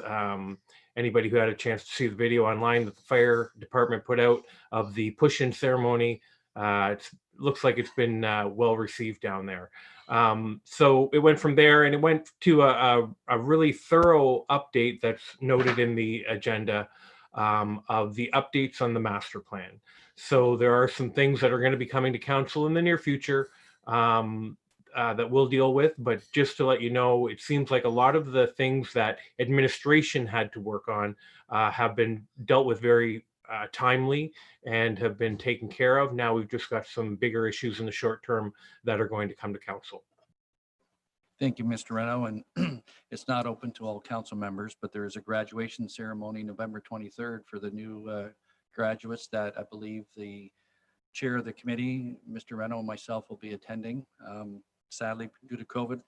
Anybody who had a chance to see the video online that the fire department put out of the push-in ceremony, it looks like it's been well received down there. So it went from there, and it went to a really thorough update that's noted in the agenda of the updates on the master plan. So there are some things that are going to be coming to council in the near future that we'll deal with. But just to let you know, it seems like a lot of the things that administration had to work on have been dealt with very timely and have been taken care of. Now we've just got some bigger issues in the short term that are going to come to council. Thank you, Mr. Reno. And it's not open to all council members, but there is a graduation ceremony November 23rd for the new graduates that I believe the chair of the committee, Mr. Reno, and myself will be attending. Sadly, due to COVID,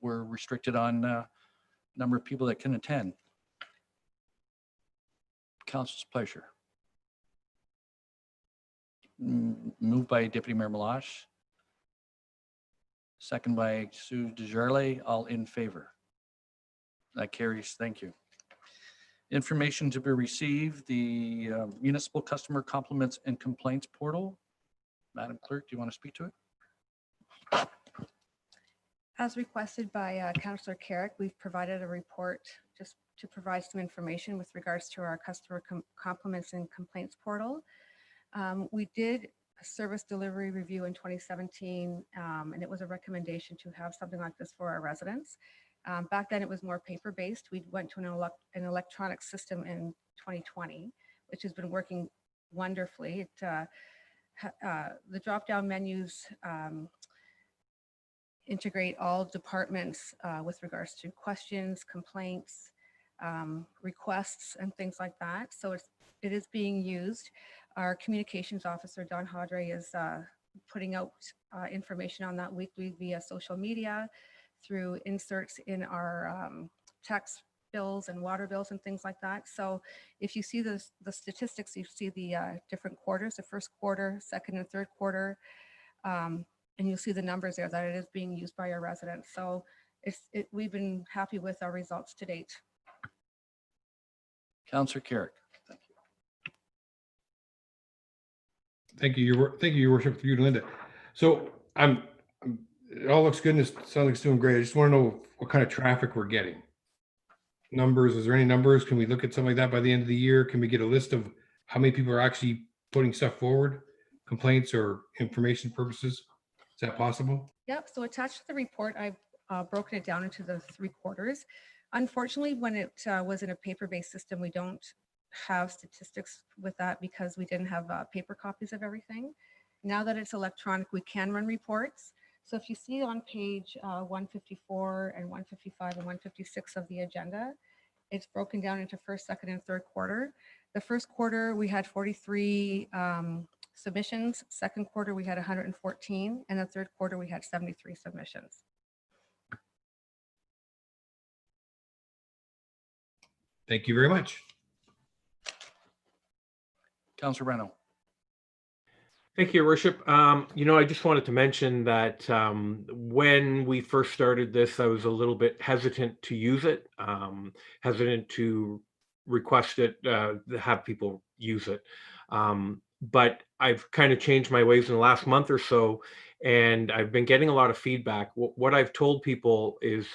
we're restricted on number of people that can attend. Council's pleasure. Moved by Deputy Mayor Malash. Second by Sue Desjardins. All in favor? That carries. Thank you. Information to be received, the Municipal Customer Compliments and Complaints Portal. Madam Clerk, do you want to speak to it? As requested by Councillor Carrick, we've provided a report just to provide some information with regards to our customer compliments and complaints portal. We did a service delivery review in 2017, and it was a recommendation to have something like this for our residents. Back then it was more paper-based. We went to an electronic system in 2020, which has been working wonderfully. The drop-down menus integrate all departments with regards to questions, complaints, requests, and things like that. So it is being used. Our communications officer, Don Hodre, is putting out information on that weekly via social media, through inserts in our tax bills and water bills and things like that. So if you see the statistics, you see the different quarters, the first quarter, second and third quarter, and you'll see the numbers there that it is being used by our residents. So we've been happy with our results to date. Councillor Carrick. Thank you, Your Worship, through you, Linda. So it all looks good and it sounds like it's doing great. I just want to know what kind of traffic we're getting. Numbers, is there any numbers? Can we look at something like that by the end of the year? Can we get a list of how many people are actually putting stuff forward, complaints or information purposes? Is that possible? Yep, so attached to the report, I've broken it down into the 3 quarters. Unfortunately, when it was in a paper-based system, we don't have statistics with that because we didn't have paper copies of everything. Now that it's electronic, we can run reports. So if you see on page 154 and 155 and 156 of the agenda, it's broken down into first, second, and third quarter. The first quarter, we had 43 submissions. Second quarter, we had 114. And the third quarter, we had 73 submissions. Thank you very much. Councillor Reno. Thank you, Your Worship. I just wanted to mention that when we first started this, I was a little bit hesitant to use it, hesitant to request it, to have people use it. But I've kind of changed my ways in the last month or so, and I've been getting a lot of feedback. What I've told people is,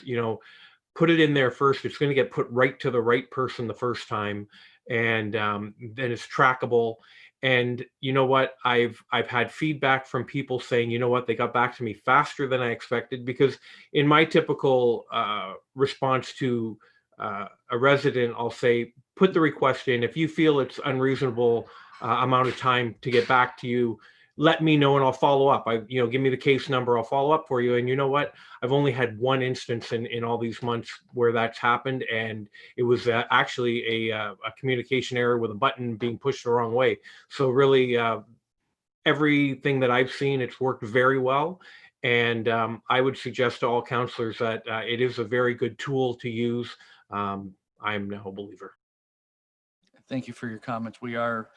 put it in there first. It's going to get put right to the right person the first time, and then it's trackable. And you know what? I've had feedback from people saying, you know what, they got back to me faster than I expected, because in my typical response to a resident, I'll say, put the request in. If you feel it's unreasonable amount of time to get back to you, let me know and I'll follow up. Give me the case number, I'll follow up for you. And you know what? I've only had one instance in all these months where that's happened, and it was actually a communication error with a button being pushed the wrong way. So really, everything that I've seen, it's worked very well. And I would suggest to all counselors that it is a very good tool to use. I'm now a believer. Thank you for your comments. We are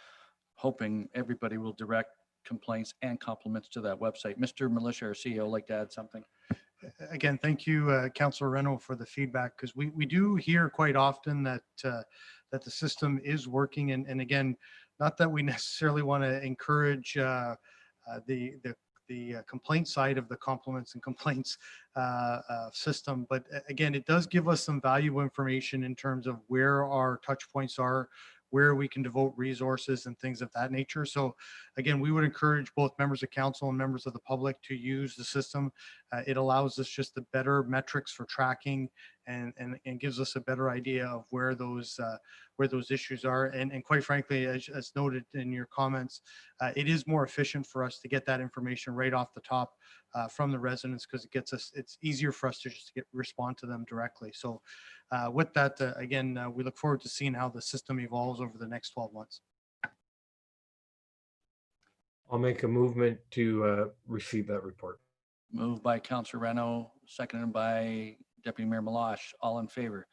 hoping everybody will direct complaints and compliments to that website. Mr. Militia, our CEO, would like to add something. Again, thank you, Councillor Reno, for the feedback, because we do hear quite often that that the system is working. And again, not that we necessarily want to encourage the complaint side of the compliments and complaints system, but again, it does give us some valuable information in terms of where our touch points are, where we can devote resources and things of that nature. So again, we would encourage both members of council and members of the public to use the system. It allows us just the better metrics for tracking and gives us a better idea of where those issues are. And quite frankly, as noted in your comments, it is more efficient for us to get that information right off the top from the residents, because it's easier for us to just respond to them directly. So with that, again, we look forward to seeing how the system evolves over the next 12 months. I'll make a movement to receive that report. Moved by Councillor Reno, seconded by Deputy Mayor Malash. All in favor?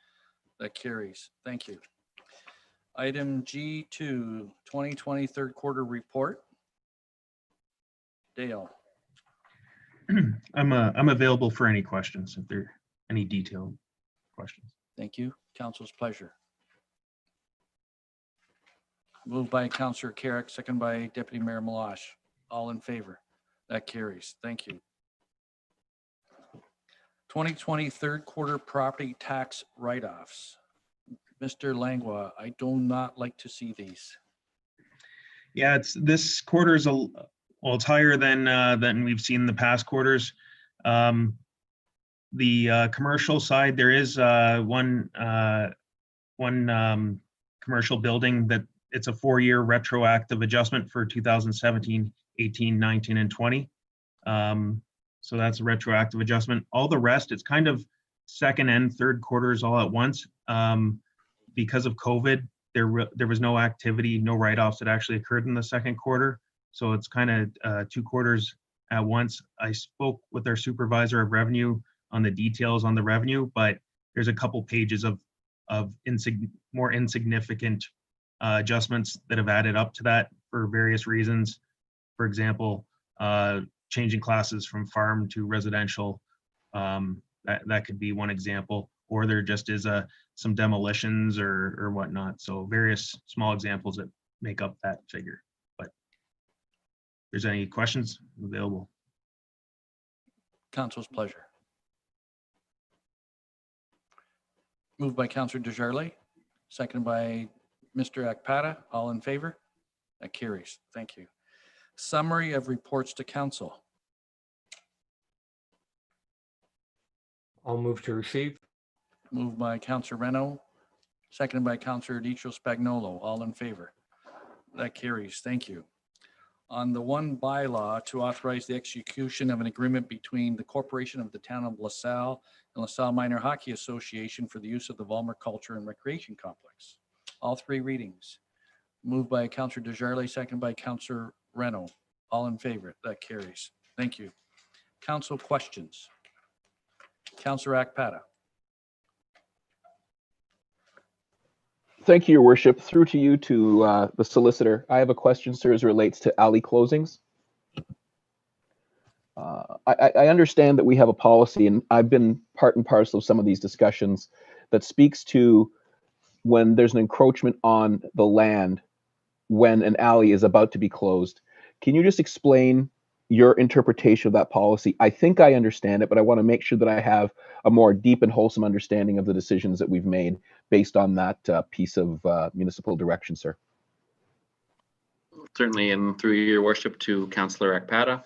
That carries. Thank you. Item G2, 2020 third quarter report. Dale. I'm available for any questions if there are any detailed questions. Thank you. Council's pleasure. Moved by Councillor Carrick, second by Deputy Mayor Malash. All in favor? That carries. Thank you. 2020 third quarter property tax write-offs. Mr. Langlois, I do not like to see these. Yeah, this quarter is it's higher than we've seen in the past quarters. The commercial side, there is one commercial building that it's a 4-year retroactive adjustment for 2017, 18, 19, and 20. So that's a retroactive adjustment. All the rest, it's kind of second and third quarters all at once. Because of COVID, there was no activity, no write-offs that actually occurred in the second quarter. So it's kind of 2 quarters at once. I spoke with our supervisor of revenue on the details on the revenue, but there's a couple pages of more insignificant adjustments that have added up to that for various reasons. For example, changing classes from farm to residential. That could be one example, or there just is some demolitions or whatnot. So various small examples that make up that figure. But if there's any questions, I'm available. Council's pleasure. Moved by Councillor Desjardins, seconded by Mr. Akpata. All in favor? That carries. Thank you. Summary of reports to council. I'll move to receive. Moved by Councillor Reno, seconded by Councillor Dicho Spagnolo. All in favor? That carries. Thank you. On the one bylaw to authorize the execution of an agreement between the Corporation of the Town of LaSalle and LaSalle Minor Hockey Association for the use of the Vollmer Culture and Recreation Complex. All 3 readings. Moved by Councillor Desjardins, seconded by Councillor Reno. All in favor? That carries. Thank you. Council questions. Councillor Akpata. Thank you, Your Worship. Through to you to the solicitor. I have a question, sir, as it relates to alley closings. I understand that we have a policy, and I've been part and parcel of some of these discussions that speaks to when there's an encroachment on the land when an alley is about to be closed. Can you just explain your interpretation of that policy? I think I understand it, but I want to make sure that I have a more deep and wholesome understanding of the decisions that we've made based on that piece of municipal direction, sir. Certainly, and through your worship to Councillor Akpata.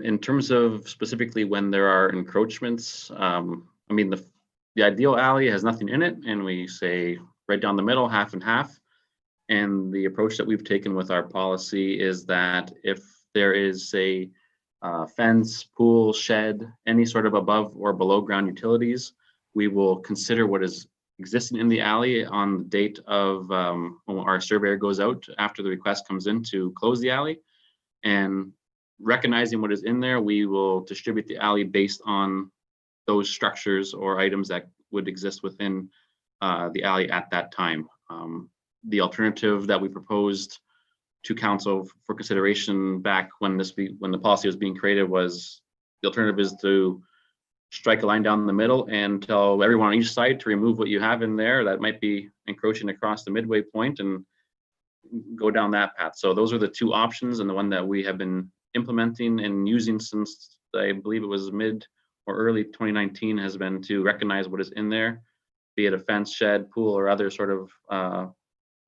In terms of specifically when there are encroachments, I mean, the ideal alley has nothing in it, and we say right down the middle, half and half. And the approach that we've taken with our policy is that if there is a fence, pool, shed, any sort of above or below ground utilities, we will consider what is existing in the alley on the date of when our surveyor goes out after the request comes in to close the alley. And recognizing what is in there, we will distribute the alley based on those structures or items that would exist within the alley at that time. The alternative that we proposed to council for consideration back when the policy was being created was the alternative is to strike a line down the middle and tell everyone on each side to remove what you have in there that might be encroaching across the midway point and go down that path. So those are the two options, and the one that we have been implementing and using since I believe it was mid or early 2019 has been to recognize what is in there, be it a fence, shed, pool, or other sort of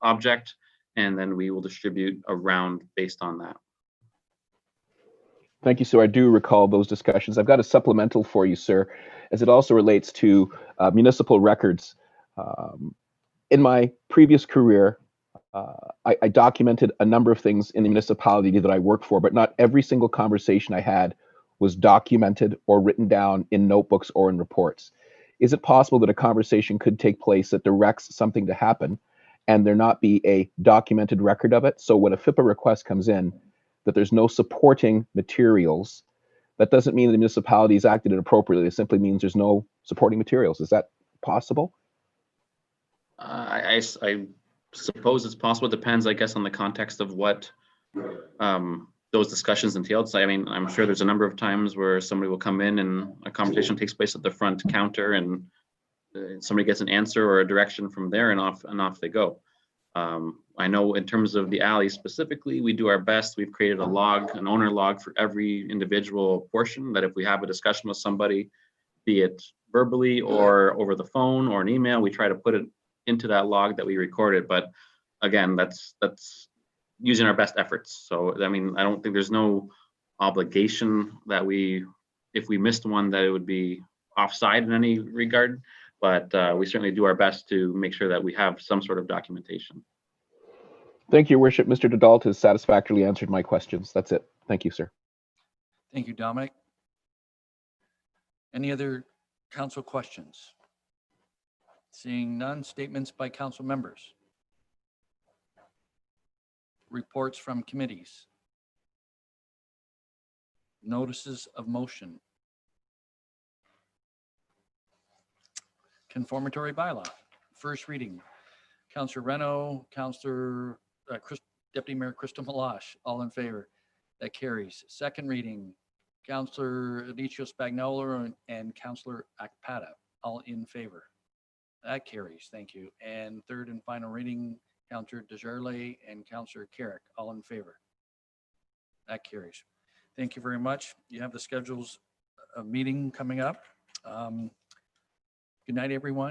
object, and then we will distribute around based on that. Thank you, sir. I do recall those discussions. I've got a supplemental for you, sir, as it also relates to municipal records. In my previous career, I documented a number of things in the municipality that I worked for, but not every single conversation I had was documented or written down in notebooks or in reports. Is it possible that a conversation could take place that directs something to happen and there not be a documented record of it? So when a FIPA request comes in, that there's no supporting materials, that doesn't mean the municipality has acted inappropriately. It simply means there's no supporting materials. Is that possible? I suppose it's possible. It depends, I guess, on the context of what those discussions entailed. So, I mean, I'm sure there's a number of times where somebody will come in and a conversation takes place at the front counter and somebody gets an answer or a direction from there and off they go. I know in terms of the alley specifically, we do our best. We've created a log, an owner log for every individual portion, that if we have a discussion with somebody, be it verbally or over the phone or an email, we try to put it into that log that we recorded. But again, that's using our best efforts. So, I mean, I don't think there's no obligation that if we missed one, that it would be offside in any regard. But we certainly do our best to make sure that we have some sort of documentation. Thank you, Your Worship. Mr. Dadalt has satisfactorily answered my questions. That's it. Thank you, sir. Thank you, Dominic. Any other council questions? Seeing none, statements by council members. Reports from committees. Notices of motion. Conformatory bylaw. First reading. Councillor Reno, Councillor Deputy Mayor Crystal Malash, all in favor. That carries. Second reading. Councillor Alicio Spagnola and Councillor Akpata, all in favor. That carries. Thank you. And third and final reading, Councillor Desjardins and Councillor Carrick, all in favor. That carries. Thank you very much. You have the schedules of meeting coming up. Good night, everyone.